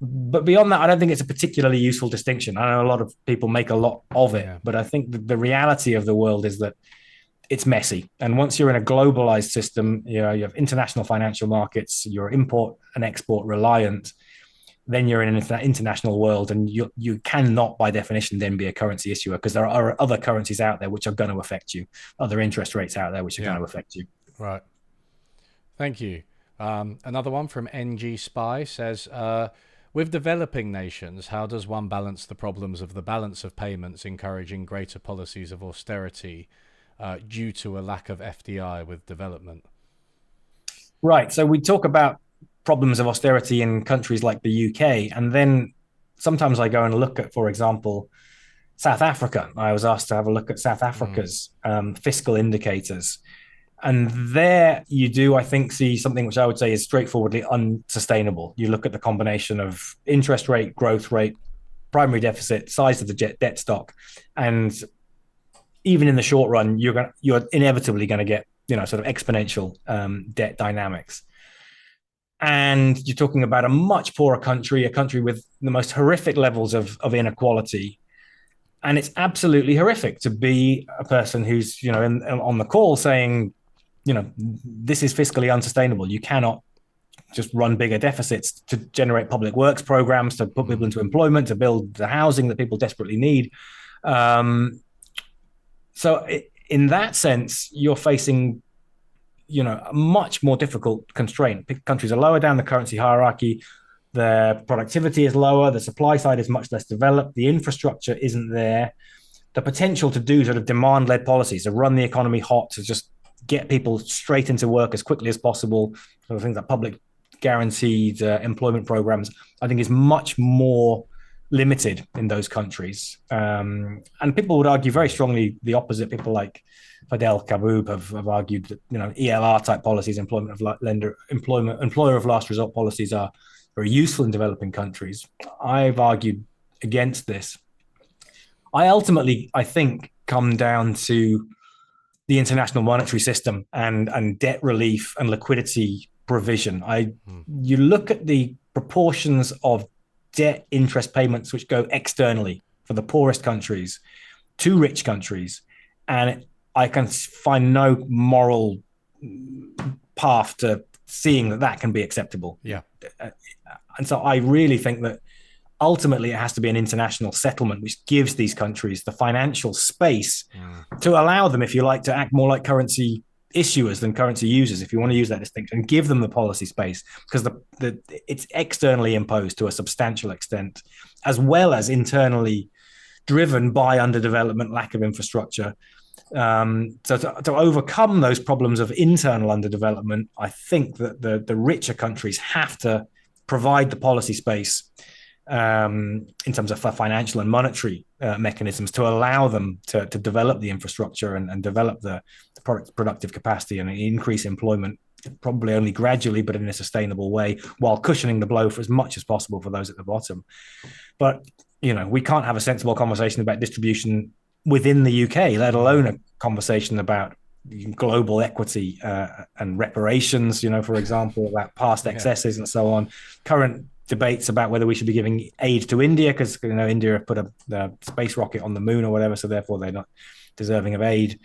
But beyond that, I don't think it's a particularly useful distinction. I know a lot of people make a lot of it, but I think the reality of the world is that it's messy. And once you're in a globalized system, you have international financial markets, you're import and export reliant, then you're in an international world, and you cannot, by definition, then be a currency issuer because there are other currencies out there which are going to affect you, other interest rates out there which are going to affect you. Right. Thank you. Another one from NG Spy says, with developing nations, how does one balance the problems of the balance of payments encouraging greater policies of austerity due to a lack of FDI with development? Right. So we talk about problems of austerity in countries like the UK. And then sometimes I go and look at, for example, South Africa. I was asked to have a look at South Africa's fiscal indicators. And there you do, I think, see something which I would say is straightforwardly unsustainable. You look at the combination of interest rate, growth rate, primary deficit, size of the debt stock, and even in the short run, you're inevitably going to get sort of exponential debt dynamics. And you're talking about a much poorer country, a country with the most horrific levels of inequality. And it's absolutely horrific to be a person who's, on the call saying, this is fiscally unsustainable. You cannot just run bigger deficits to generate public works programs, to put people into employment, to build the housing that people desperately need. So in that sense, you're facing a much more difficult constraint. Countries are lower down the currency hierarchy. Their productivity is lower. The supply side is much less developed. The infrastructure isn't there. The potential to do sort of demand-led policies, to run the economy hot, to just get people straight into work as quickly as possible, sort of things like public guaranteed employment programs, I think is much more limited in those countries. And people would argue very strongly the opposite. People like Fadel Kaboub have argued that ELR type policies, employer of last resort policies, are very useful in developing countries. I've argued against this. I think, come down to the international monetary system and debt relief and liquidity provision. You look at the proportions of debt interest payments which go externally for the poorest countries to rich countries, and I can find no moral path to seeing that can be acceptable. Yeah. And so I really think that ultimately it has to be an international settlement which gives these countries the financial space to allow them, if you like, to act more like currency issuers than currency users, if you want to use that distinction, and give them the policy space, because it's externally imposed to a substantial extent, as well as internally driven by underdevelopment, lack of infrastructure. So to overcome those problems of internal underdevelopment, I think that the richer countries have to provide the policy space in terms of financial and monetary mechanisms to allow them to develop the infrastructure and develop the productive capacity and increase employment, probably only gradually, but in a sustainable way, while cushioning the blow for as much as possible for those at the bottom. But, we can't have a sensible conversation about distribution within the UK, let alone a conversation about global equity and reparations, for example, about past excesses and so on. Current debates about whether we should be giving aid to India because India put a space rocket on the moon or whatever, so therefore they're not deserving of aid.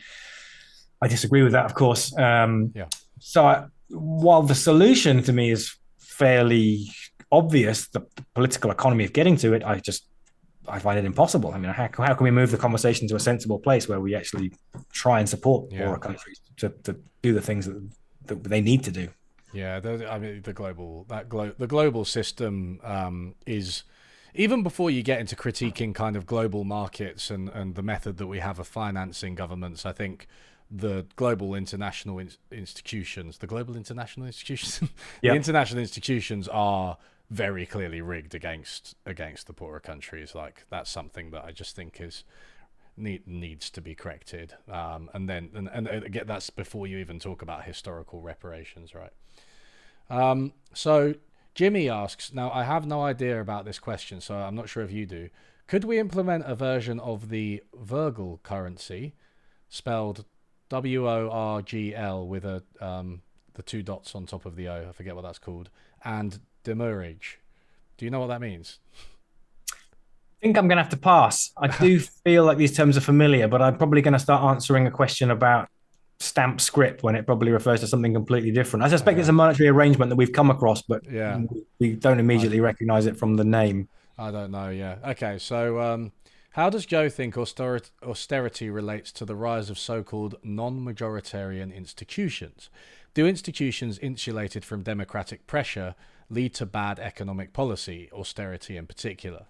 I disagree with that, of course. So while the solution to me is fairly obvious, the political economy of getting to it, I find it impossible. I mean, how can we move the conversation to a sensible place where we actually try and support poorer countries to do the things that they need to do? Yeah, the global system is, even before you get into critiquing kind of global markets and the method that we have of financing governments, I think the global international institutions, the international institutions are very clearly rigged against the poorer countries. Like, that's something that I just think needs to be corrected. And again, that's before you even talk about historical reparations, right? So Jimmy asks, now I have no idea about this question, so I'm not sure if you do. Could we implement a version of the Virgil currency, spelled WORGL with the two dots on top of the O? I forget what that's called. And demurrage. Do you know what that means? I think I'm going to have to pass. I do feel like these terms are familiar, but I'm probably going to start answering a question about stamp script when it probably refers to something completely different. I suspect it's a monetary arrangement that we've come across, but we don't immediately recognize it from the name. I don't know, Okay, so how does Jo think austerity relates to the rise of so-called non-majoritarian institutions? Do institutions insulated from democratic pressure lead to bad economic policy, austerity in particular?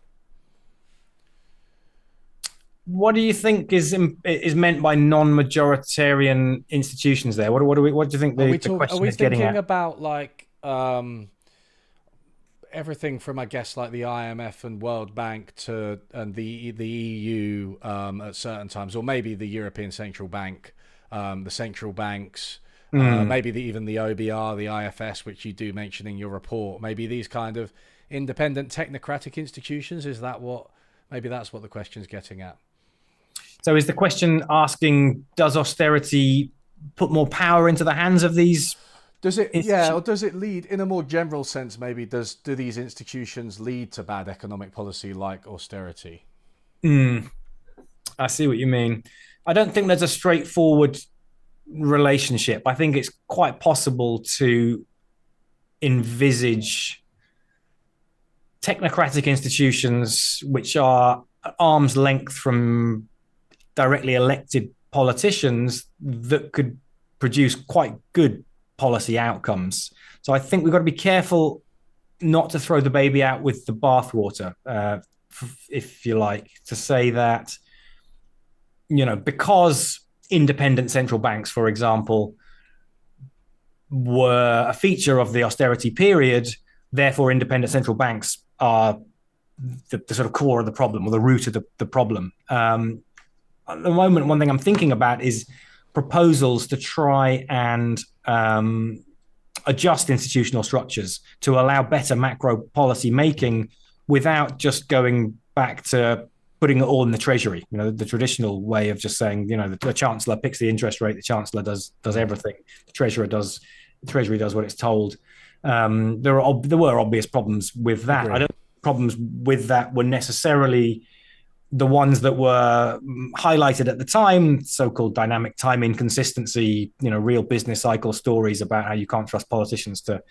What do you think is meant by non-majoritarian institutions there? What do you think the question is getting at? Are we thinking about, like, everything from, I guess, like the IMF and World Bank and the EU at certain times, or maybe the European Central Bank, the central banks, maybe even the OBR, the IFS, which you do mention in your report. Maybe these kind of independent technocratic institutions. Maybe that's what the question's getting at. So is the question asking, does austerity put more power into the hands of these? Does it, yeah, or does it lead, in a more general sense, maybe, do these institutions lead to bad economic policy like austerity? I see what you mean. I don't think there's a straightforward relationship. I think it's quite possible to envisage technocratic institutions which are at arm's length from directly elected politicians that could produce quite good policy outcomes. So I think we've got to be careful not to throw the baby out with the bathwater, if you like, to say that, because independent central banks, for example, were a feature of the austerity period, therefore independent central banks are the sort of core of the problem, or the root of the problem. At the moment, one thing I'm thinking about is proposals to try and adjust institutional structures to allow better macro policy making without just going back to putting it all in the treasury. The traditional way of just saying, the chancellor picks the interest rate, the chancellor does everything, the treasury does what it's told. There were obvious problems with that. Agreed. I don't think problems with that were necessarily the ones that were highlighted at the time, so-called dynamic time inconsistency, real business cycle stories about how you can't trust politicians to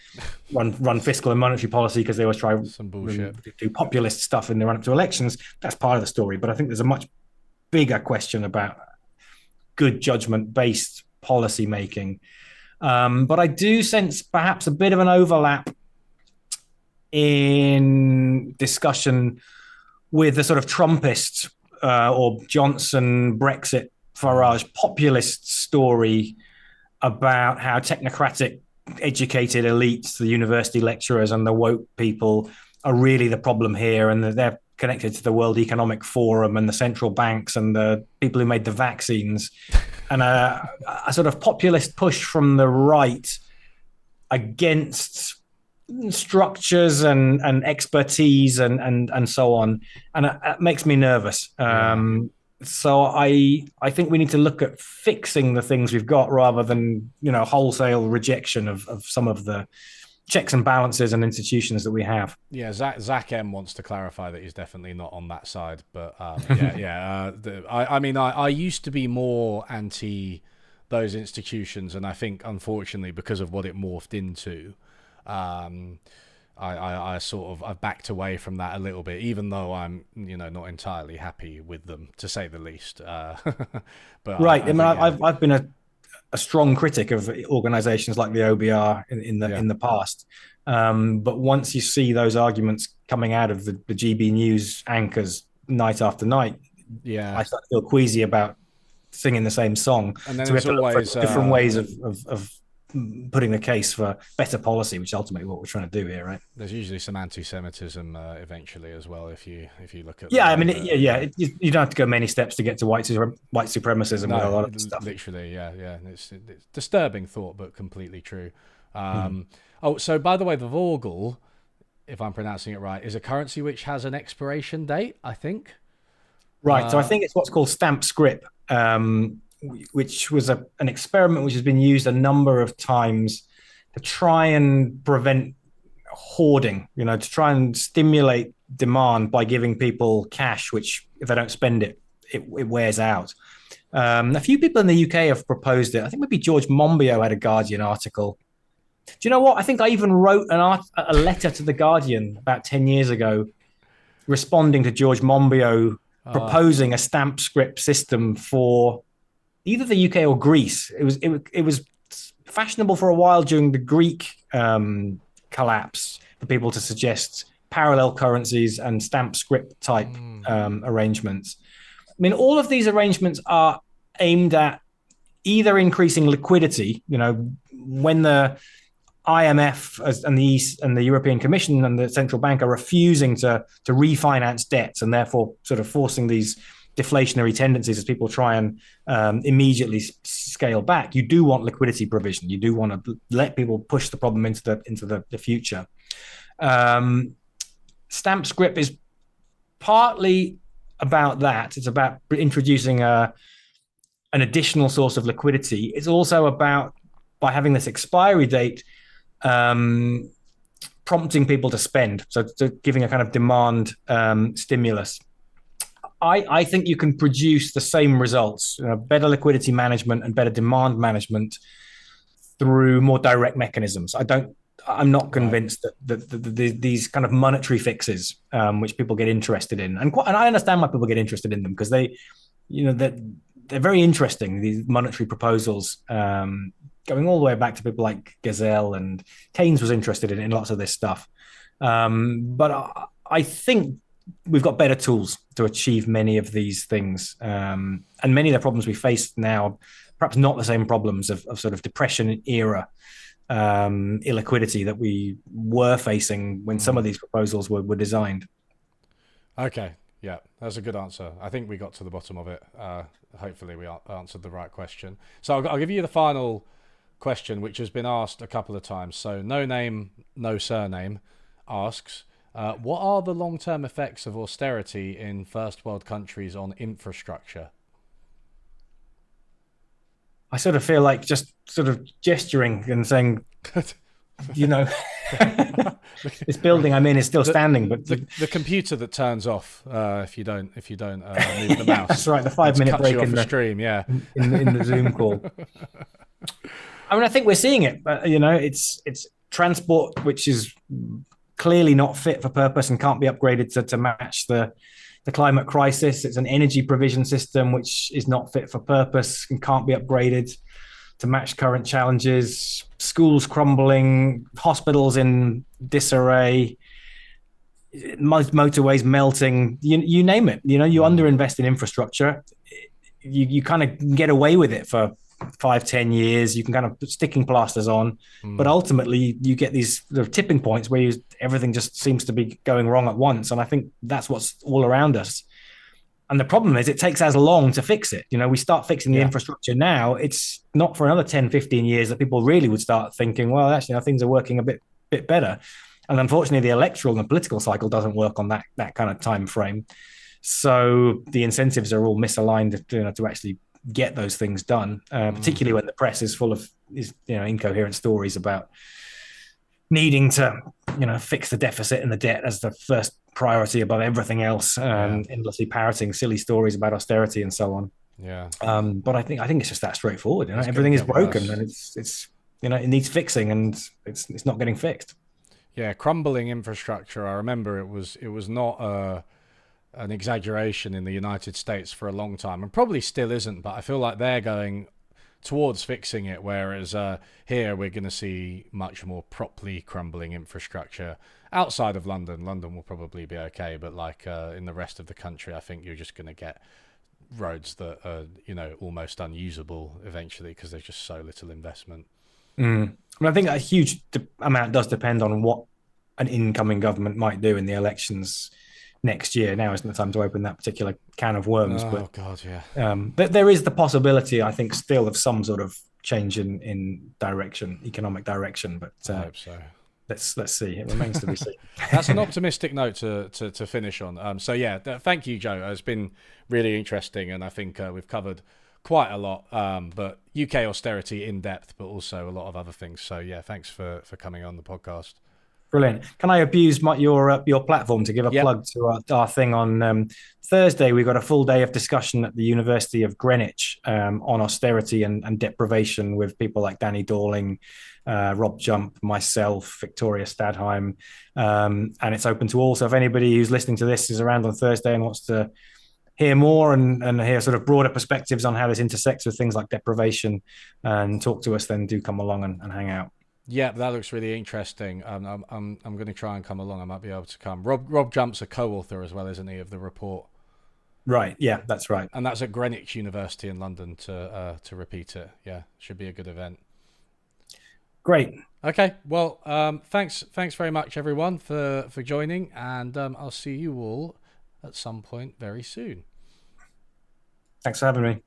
run fiscal and monetary policy because they always try some bullshit, do populist stuff in the run-up to elections. That's part of the story. But I think there's a much bigger question about good judgment-based policy making. But I do sense perhaps a bit of an overlap in discussion with the sort of Trumpist or Johnson, Brexit, Farage populist story about how technocratic, educated elites, the university lecturers and the woke people are really the problem here, and that they're connected to the World Economic Forum and the central banks and the people who made the vaccines. And a sort of populist push from the right against structures and expertise and so on, and it makes me nervous. So I think we need to look at fixing the things we've got rather than wholesale rejection of some of the checks and balances and institutions that we have. Yeah, Zach M wants to clarify that he's definitely not on that side, but I used to be more anti those institutions, and I think unfortunately because of what it morphed into, I've backed away from that a little bit, even though I'm not entirely happy with them, to say the least. But right, I've been a strong critic of organizations like the OBR in the past, but once you see those arguments coming out of the GB News anchors night after night, I start to feel queasy about singing the same song. And then so we have to always look for different ways of putting the case for better policy, which is ultimately what we're trying to do here, right? There's usually some anti-Semitism eventually as well, if you look at. You don't have to go many steps to get to white supremacism with a lot of stuff. Literally, yeah. It's disturbing thought, but completely true. Oh, so by the way, the Vorgel, if I'm pronouncing it right, is a currency which has an expiration date, I think. Right. So I think it's what's called stamp scrip, which was an experiment which has been used a number of times to try and prevent hoarding, to try and stimulate demand by giving people cash, which if they don't spend it wears out. A few people in the UK have proposed it. I think maybe George Monbiot had a Guardian article. Do you know what? I think I even wrote a letter to the Guardian about 10 years ago responding to George Monbiot proposing a stamp scrip system for either the UK or Greece. It was fashionable for a while during the Greek collapse for people to suggest parallel currencies and stamp scrip type arrangements. I mean, all of these arrangements are aimed at either increasing liquidity, when the IMF and the European Commission and the central bank are refusing to refinance debts, and therefore sort of forcing these deflationary tendencies as people try and immediately scale back. You do want liquidity provision. You do want to let people push the problem into the future. Stamp scrip is partly about that. It's about introducing an additional source of liquidity. It's also about, by having this expiry date, prompting people to spend, so giving a kind of demand stimulus. I think you can produce the same results, better liquidity management and better demand management through more direct mechanisms. I'm not convinced that these kind of monetary fixes, which people get interested in, and I understand why people get interested in them, because they're very interesting, these monetary proposals, going all the way back to people like Gazelle, and Keynes was interested in lots of this stuff. But I think we've got better tools to achieve many of these things. And many of the problems we face now, perhaps not the same problems of sort of depression era illiquidity that we were facing when some of these proposals were designed. Okay. Yeah, that's a good answer. I think we got to the bottom of it. Hopefully we answered the right question. So I'll give you the final question, which has been asked a couple of times. So No Name, No Surname asks, what are the long-term effects of austerity in first world countries on infrastructure? I sort of feel like just sort of gesturing and saying, this building I'm in is still standing, but the computer that turns off if you don't move the mouse. That's right. The 5-minute break in the stream, yeah, in the Zoom call. I mean, I think we're seeing it, but it's transport which is clearly not fit for purpose and can't be upgraded to match the climate crisis. It's an energy provision system which is not fit for purpose and can't be upgraded to match current challenges. Schools crumbling, hospitals in disarray, motorways melting, you name it. You underinvest in infrastructure, you kind of get away with it for 5-10 years. You can kind of put sticking plasters on, but ultimately you get these sort of tipping points where everything just seems to be going wrong at once. And I think that's what's all around us. And the problem is it takes as long to fix it. We start fixing the infrastructure now. It's not for another 10-15 years that people really would start thinking, well, actually, things are working a bit better. And unfortunately, the electoral and political cycle doesn't work on that kind of time frame. So the incentives are all misaligned to actually get those things done, particularly when the press is full of incoherent stories about needing to fix the deficit and the debt as the first priority above everything else, endlessly parroting silly stories about austerity and so on. But I think it's just that straightforward. Everything is broken, and it's it needs fixing, and it's not getting fixed. Crumbling infrastructure. I remember it was not an exaggeration in the United States for a long time, and probably still isn't, but I feel like they're going towards fixing it, whereas here we're going to see much more properly crumbling infrastructure outside of London. London will probably be okay, but in the rest of the country, I think you're just going to get roads that are almost unusable eventually because there's just so little investment. I think a huge amount does depend on what an incoming government might do in the elections next year. Now isn't the time to open that particular can of worms. But there is the possibility, I think, still of some sort of change in direction, economic direction. But I hope so. Let's see. It remains to be seen. That's an optimistic note to finish on. Thank you, Joe. It's been really interesting, and I think we've covered quite a lot. But UK austerity in depth, but also a lot of other things. So thanks for coming on the podcast. Brilliant. Can I abuse your platform to give a plug to our thing on Thursday? We've got a full day of discussion at the University of Greenwich on austerity and deprivation with people like Danny Dorling, Rob Jump, myself, Victoria Stadheim, and it's open to all. So if anybody who's listening to this is around on Thursday and wants to hear more and hear sort of broader perspectives on how this intersects with things like deprivation and talk to us, then do come along and hang out. Yeah, that looks really interesting. I'm going to try and come along. I might be able to come. Rob Jump's a co-author as well, isn't he, of the report? Right. Yeah, that's right. And that's at Greenwich University in London to repeat it. Yeah, should be a good event. Great. Okay, well, thanks very much, everyone, for joining, and I'll see you all at some point very soon. Thanks for having me.